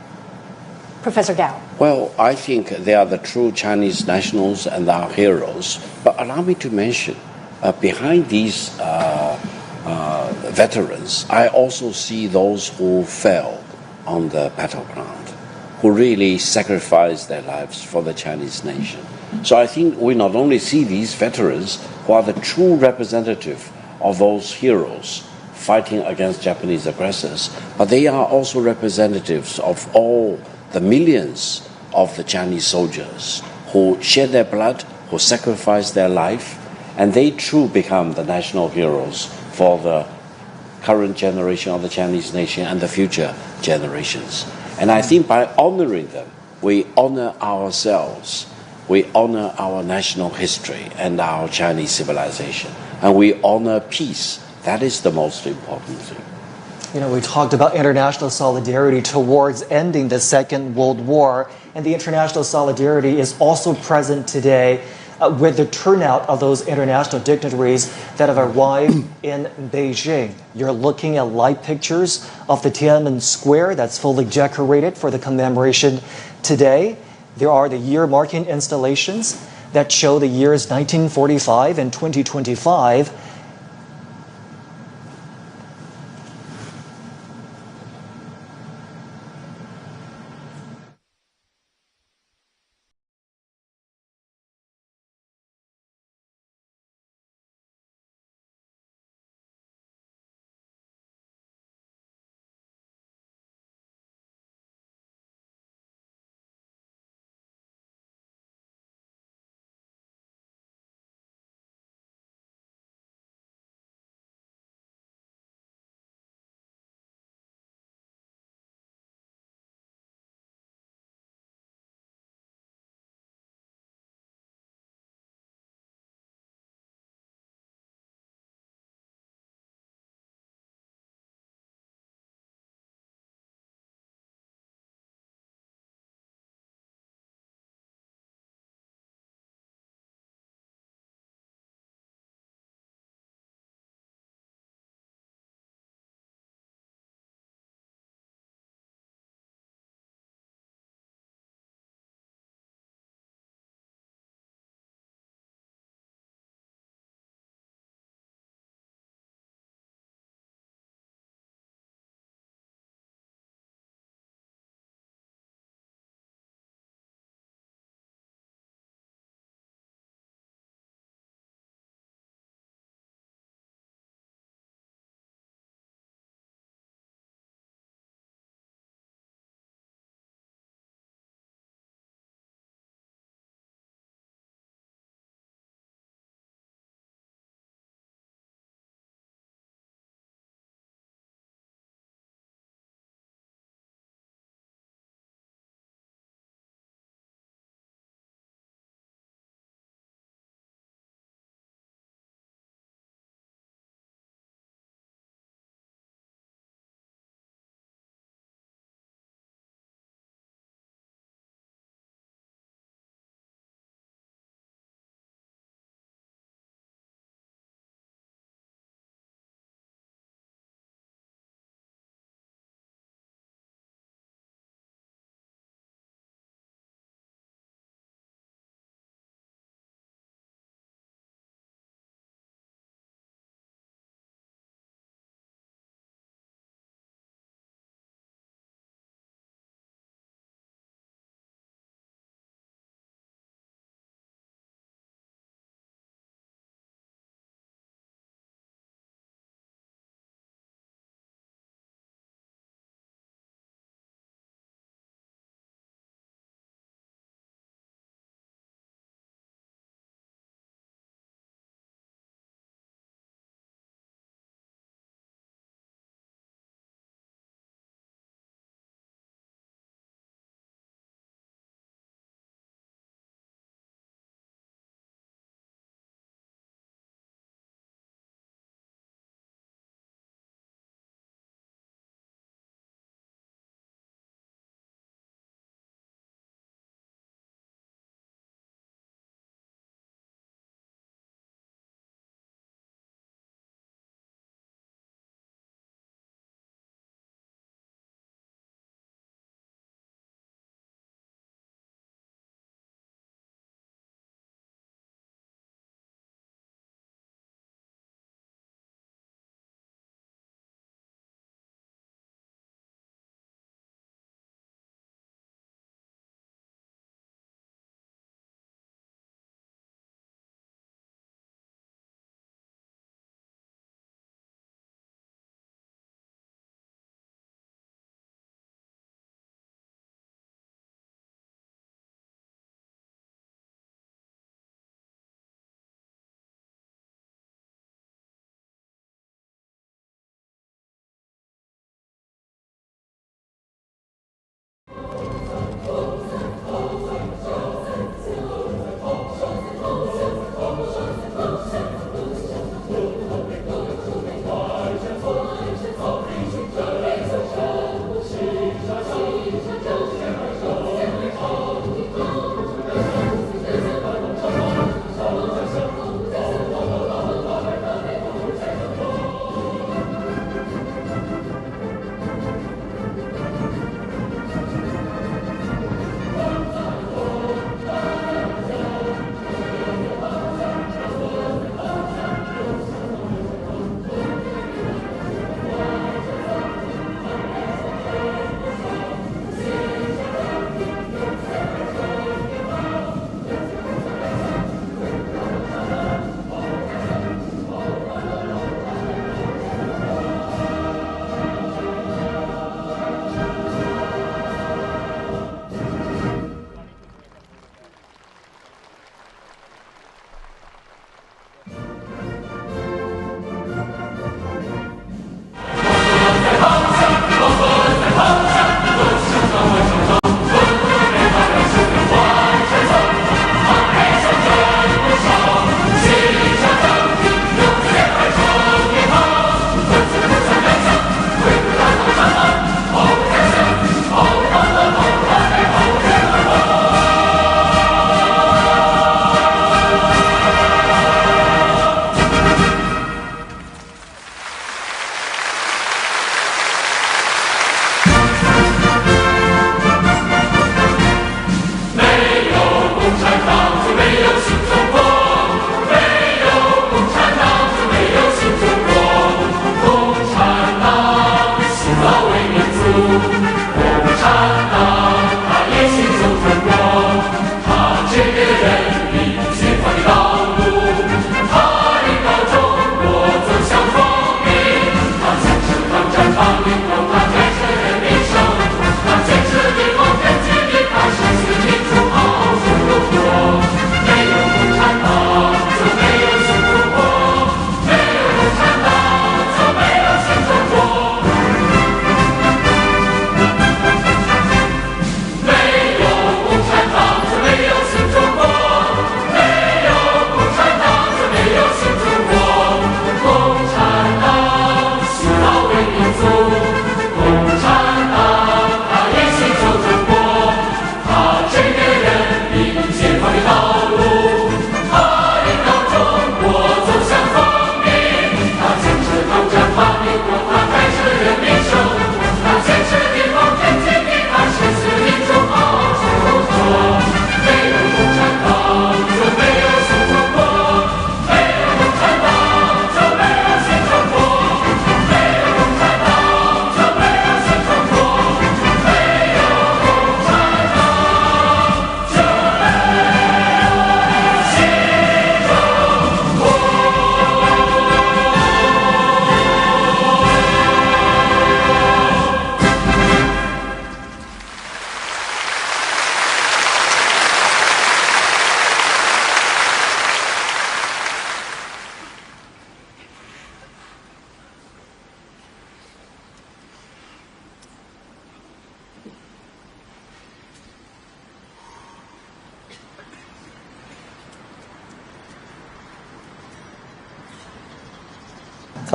Professor Gao. Well, I think they are the true Chinese nationals and our heroes. But allow me to mention, behind these veterans, I also see those who fell on the battleground, who really sacrificed their lives for the Chinese nation. So I think we not only see these veterans who are the true representative of those heroes fighting against Japanese aggressors, but they are also representatives of all the millions of the Chinese soldiers who shed their blood, who sacrificed their life, and they too become the national heroes for the current generation of the Chinese nation and the future generations. And I think by honoring them, we honor ourselves, we honor our national history and our Chinese civilization, and we honor peace. That is the most important thing. We talked about international solidarity towards ending the Second World War, and the international solidarity is also present today with the turnout of those international dignitaries that have arrived in Beijing. You're looking at live pictures of the Tiananmen Square that's fully decorated for the commemoration today. There are the year-marking installations that show the years 1945 and 2025.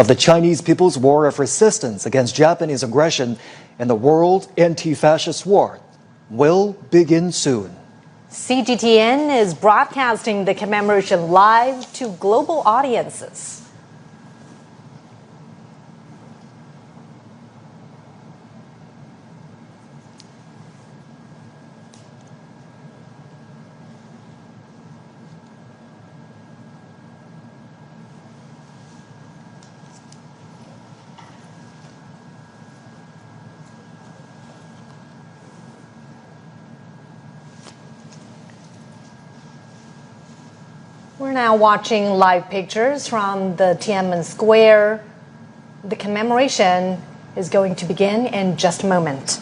of the Chinese People's War of Resistance against Japanese aggression and the World Anti-Fascist War will begin soon. CGTN is broadcasting the commemoration live to global audiences. We're now watching live pictures from the Tiananmen Square. The commemoration is going to begin in just a moment.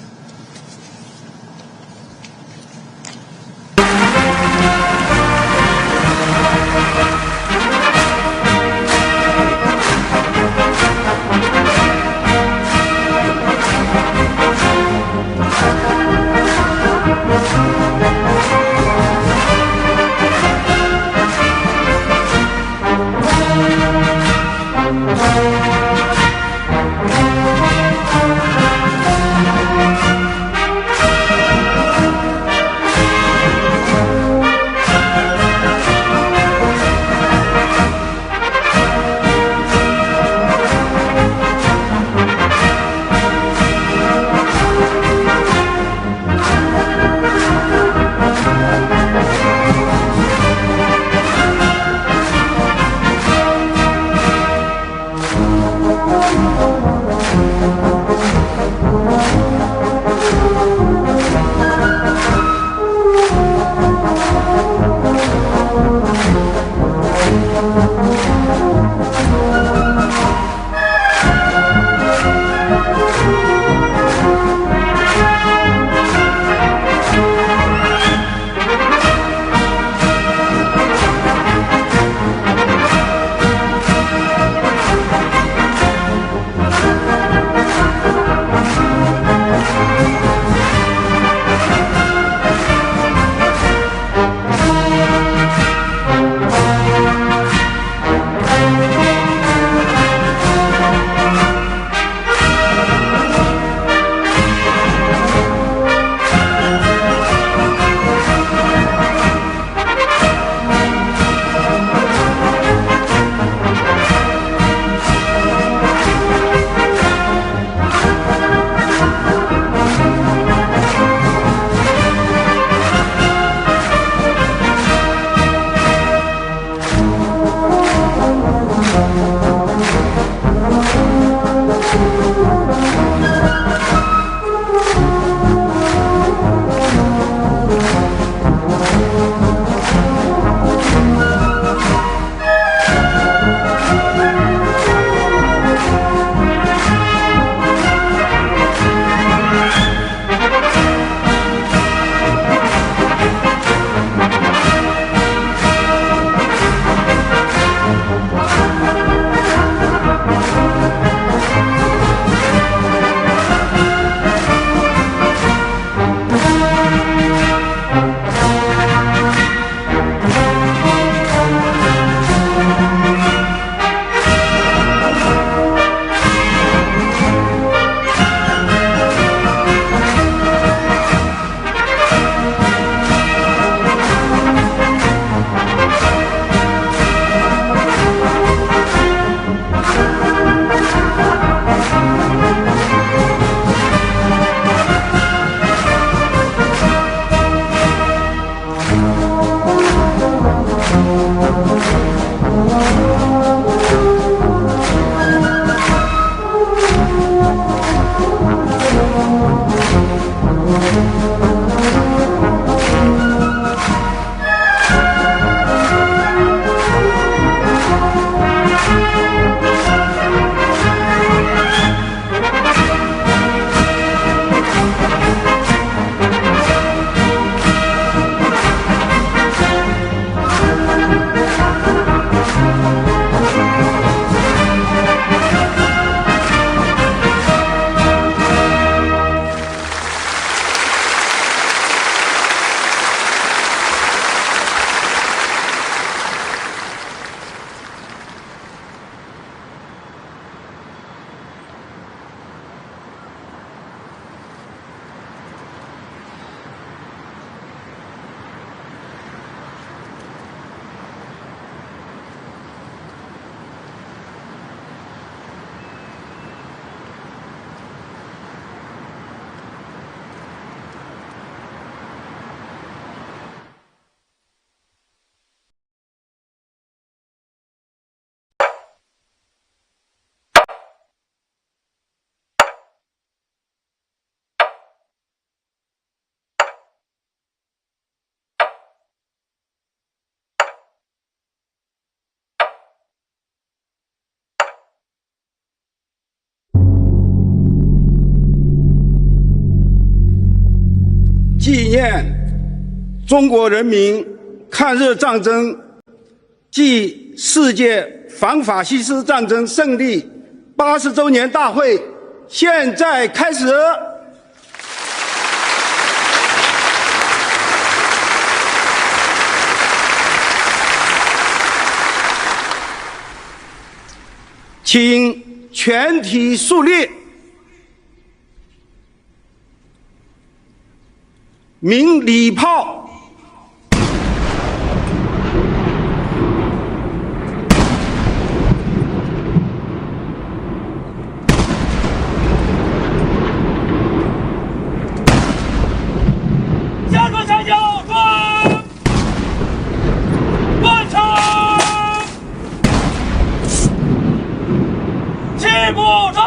纪念中国人民抗日战争暨世界反法西斯战争胜利80周年大会现在开始。请全体肃立，鸣礼炮。下个山脚转，乱场，齐步走。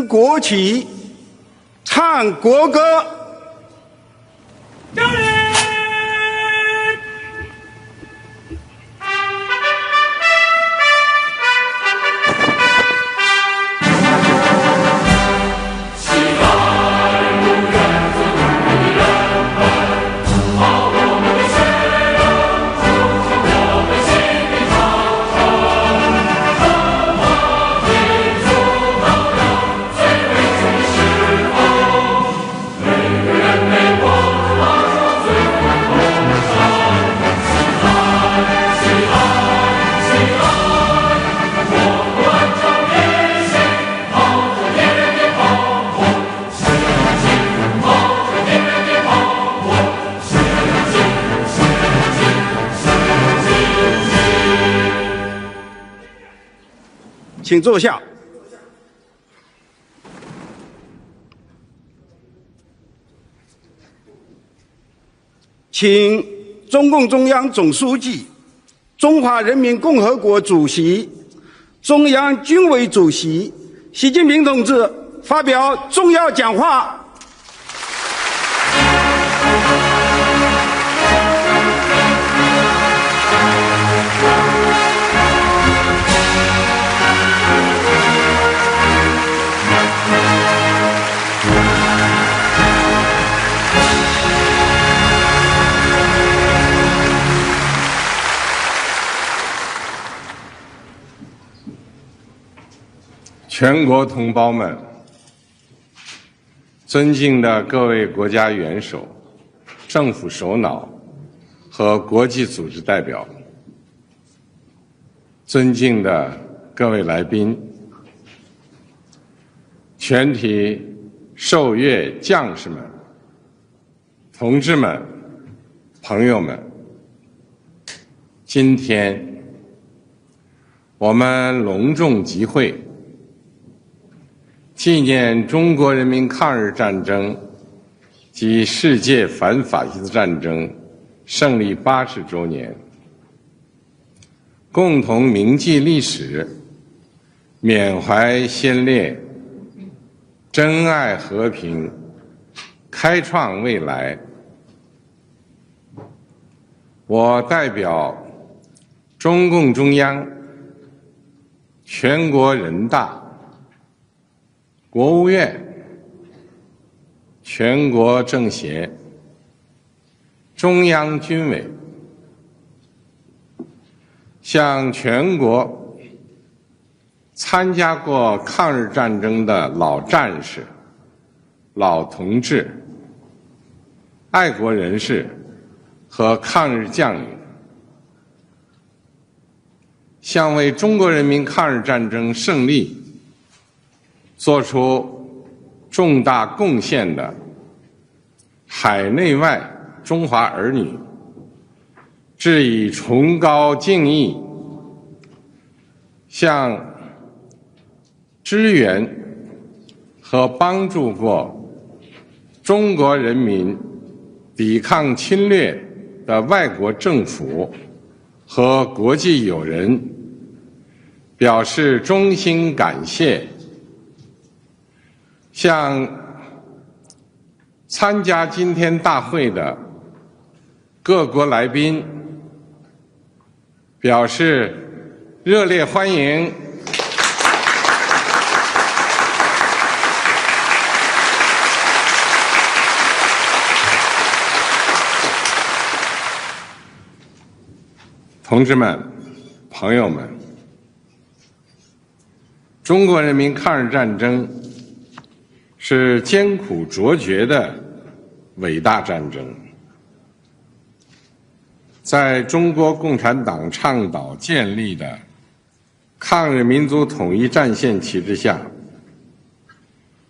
国旗，唱国歌。敬礼！请坐下。请中共中央总书记、中华人民共和国主席、中央军委主席习近平同志发表重要讲话。全国同胞们，尊敬的各位国家元首、政府首脑和国际组织代表，尊敬的各位来宾，全体受阅将士们、同志们、朋友们，今天我们隆重集会，纪念中国人民抗日战争及世界反法西斯战争胜利80周年，共同铭记历史，缅怀先烈，珍爱和平，开创未来。我代表中共中央、全国人大、国务院、全国政协、中央军委，向全国参加过抗日战争的老战士、老同志、爱国人士和抗日将领，向为中国人民抗日战争胜利做出重大贡献的海内外中华儿女致以崇高敬意，向支援和帮助过中国人民抵抗侵略的外国政府和国际友人表示衷心感谢，向参加今天大会的各国来宾表示热烈欢迎。同志们、朋友们，中国人民抗日战争是艰苦卓绝的伟大战争。在中国共产党倡导建立的抗日民族统一战线旗帜下，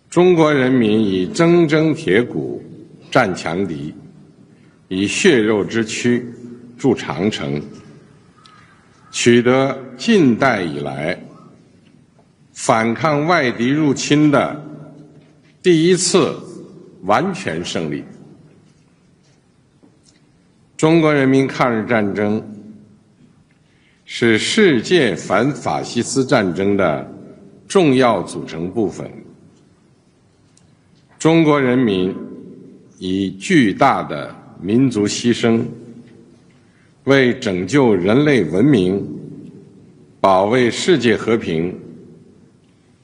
中国人民以铮铮铁骨战强敌，以血肉之躯筑长城，取得近代以来反抗外敌入侵的第一次完全胜利。中国人民抗日战争是世界反法西斯战争的重要组成部分，中国人民以巨大的民族牺牲，为拯救人类文明、保卫世界和平，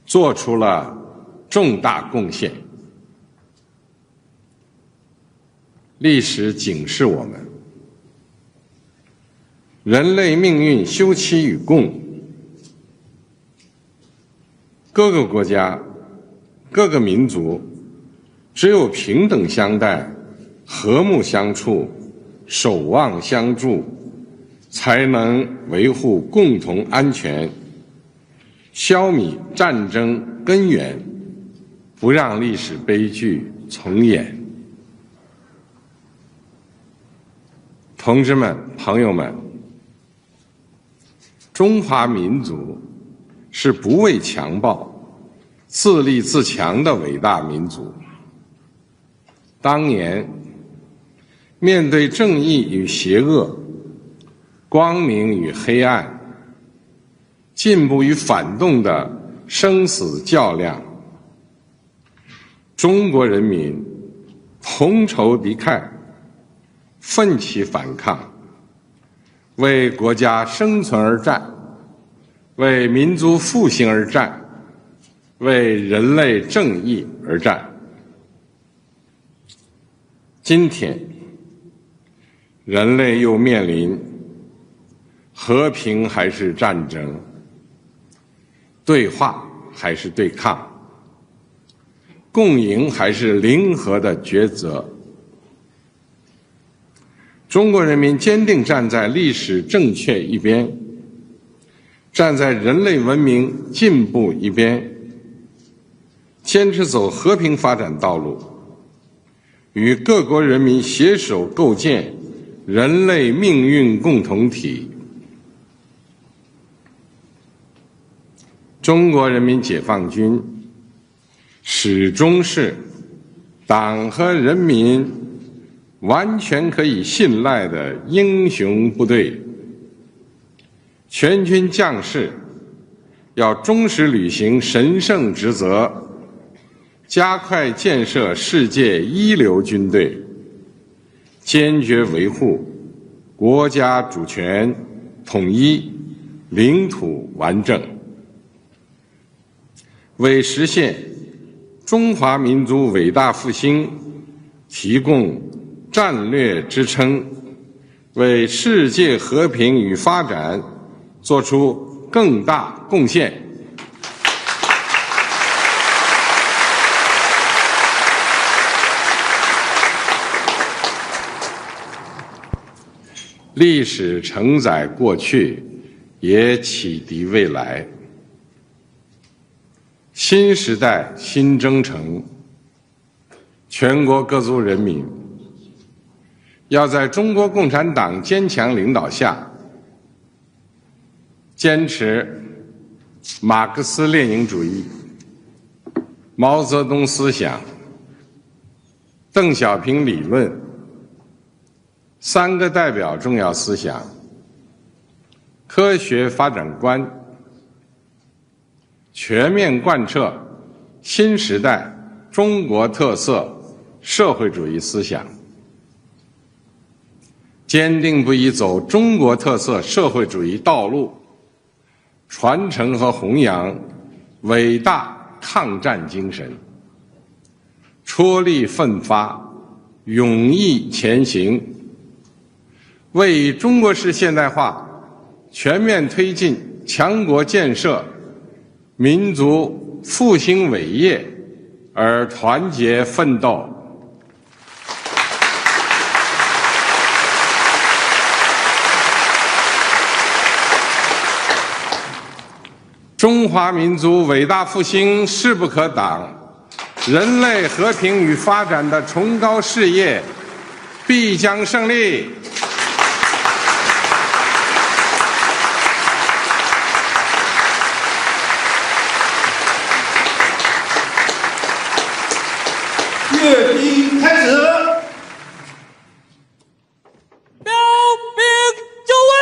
做出了重大贡献。历史警示我们，人类命运休戚与共，各个国家、各个民族只有平等相待、和睦相处、守望相助，才能维护共同安全，消弭战争根源，不让历史悲剧重演。同志们、朋友们，中华民族是不畏强暴、自立自强的伟大民族。当年，面对正义与邪恶、光明与黑暗、进步与反动的生死较量，中国人民同仇敌忾，奋起反抗，为国家生存而战，为民族复兴而战，为人类正义而战。今天，人类又面临和平还是战争，对话还是对抗，共赢还是零和的抉择。中国人民坚定站在历史正确一边，站在人类文明进步一边，坚持走和平发展道路，与各国人民携手构建人类命运共同体。中国人民解放军始终是党和人民完全可以信赖的英雄部队，全军将士要忠实履行神圣职责，加快建设世界一流军队，坚决维护国家主权、统一、领土完整，为实现中华民族伟大复兴提供战略支撑，为世界和平与发展做出更大贡献。历史承载过去，也启迪未来。新时代新征程，全国各族人民要在中国共产党坚强领导下，坚持马克思列宁主义、毛泽东思想、邓小平理论、三个代表重要思想、科学发展观，全面贯彻新时代中国特色社会主义思想，坚定不移走中国特色社会主义道路，传承和弘扬伟大抗战精神，踔厉奋发，勇毅前行，为中国式现代化全面推进强国建设、民族复兴伟业而团结奋斗。中华民族伟大复兴势不可挡，人类和平与发展的崇高事业必将胜利。阅兵开始。标兵就位。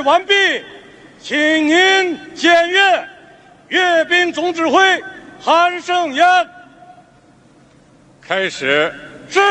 完毕，请您检阅阅兵总指挥韩胜言。开始。是。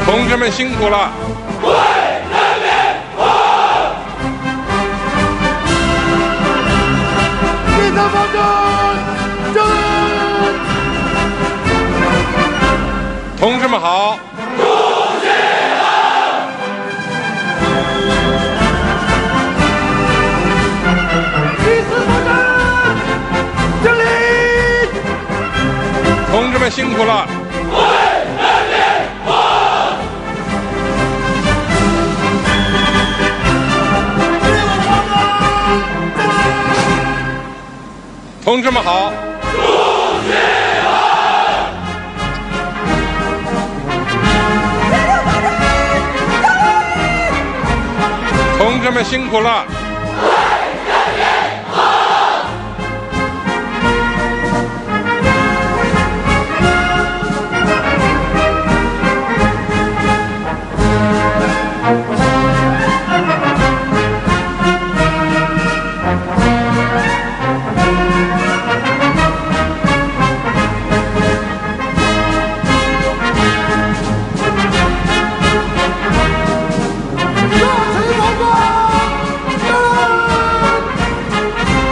同志们辛苦了！为人民服务！第三方针，敬礼！同志们好！主席好！第四方针，敬礼！同志们辛苦了！为人民服务！同志们好！主席好！同志们辛苦了！为人民好！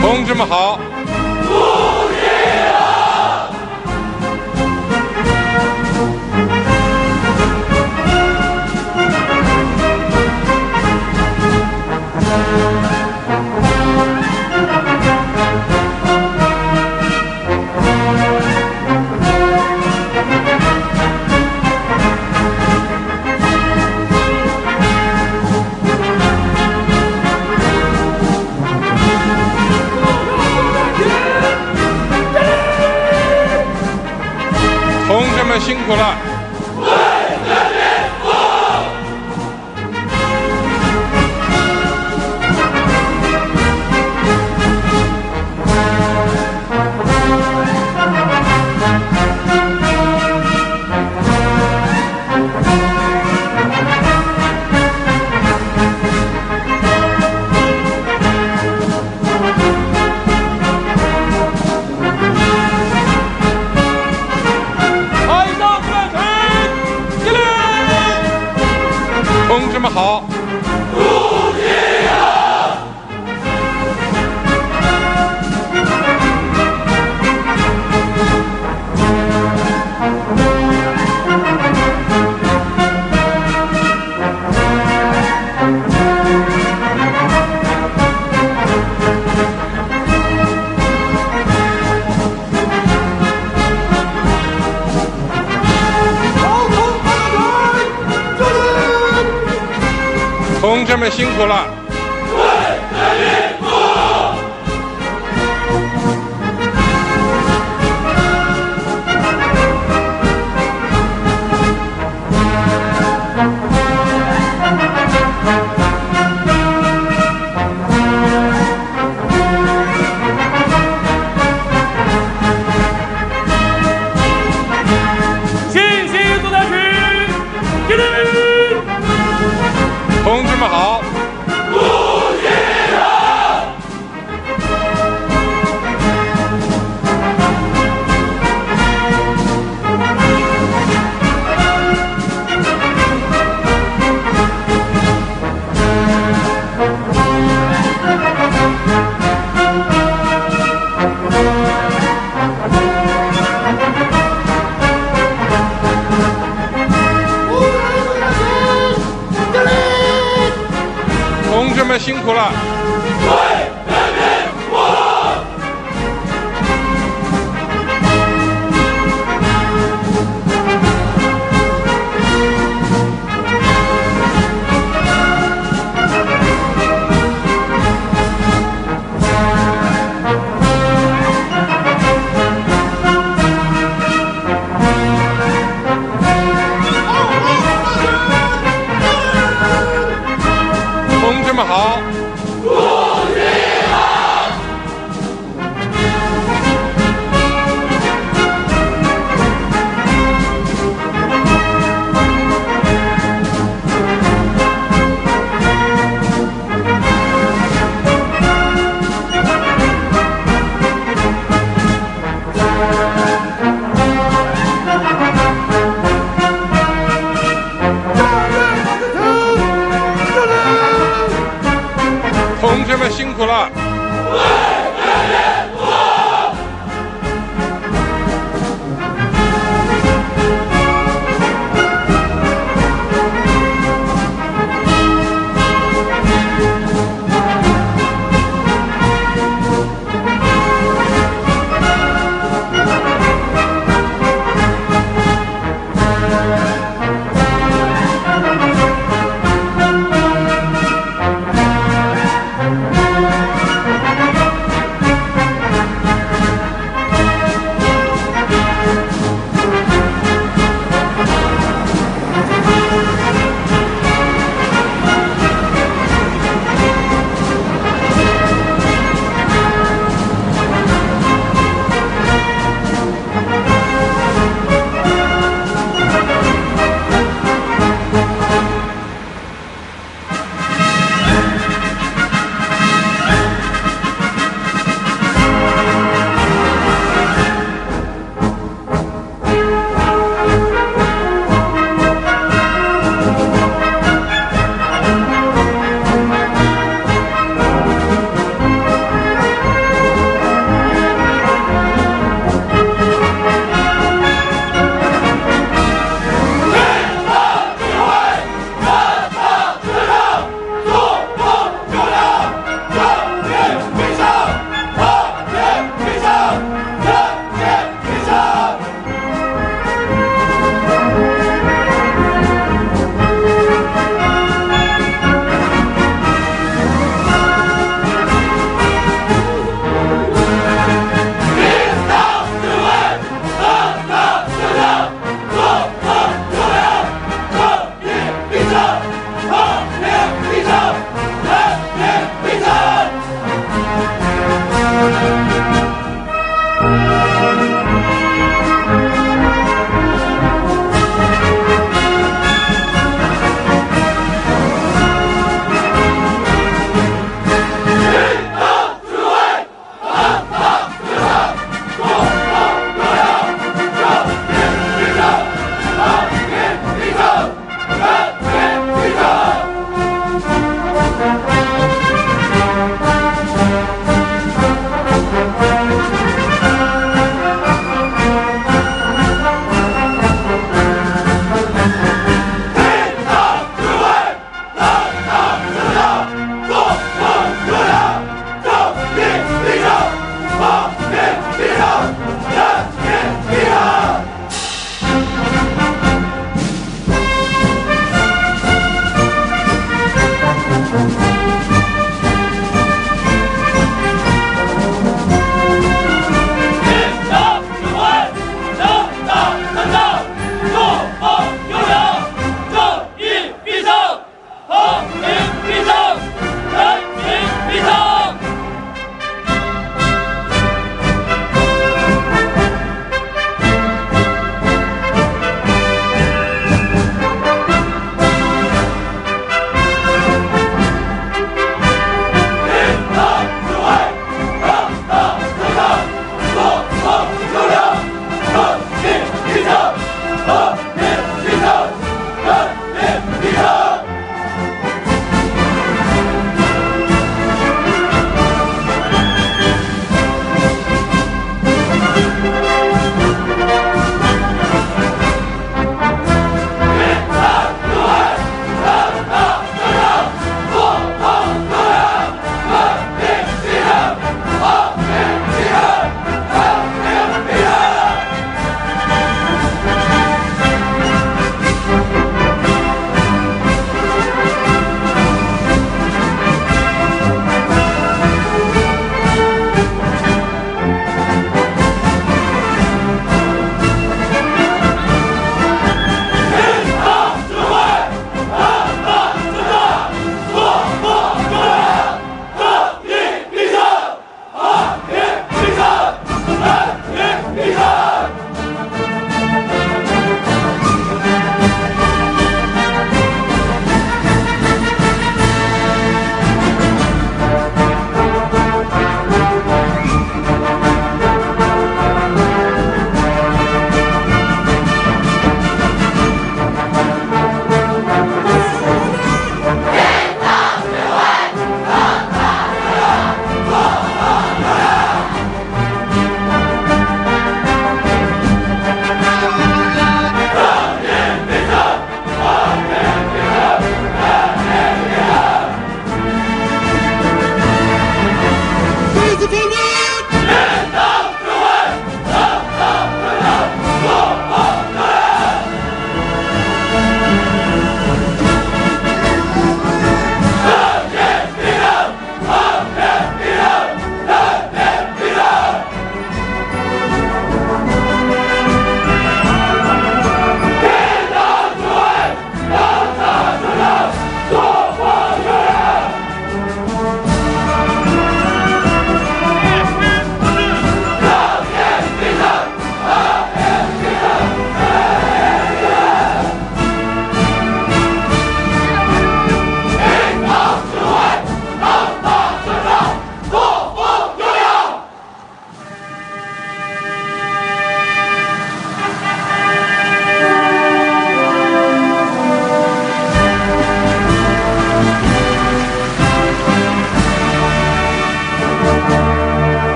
同志们好！主席好！同志们辛苦了！为人民服务！同志们好！主席好！志们辛苦了。同志们好！同志们辛苦了。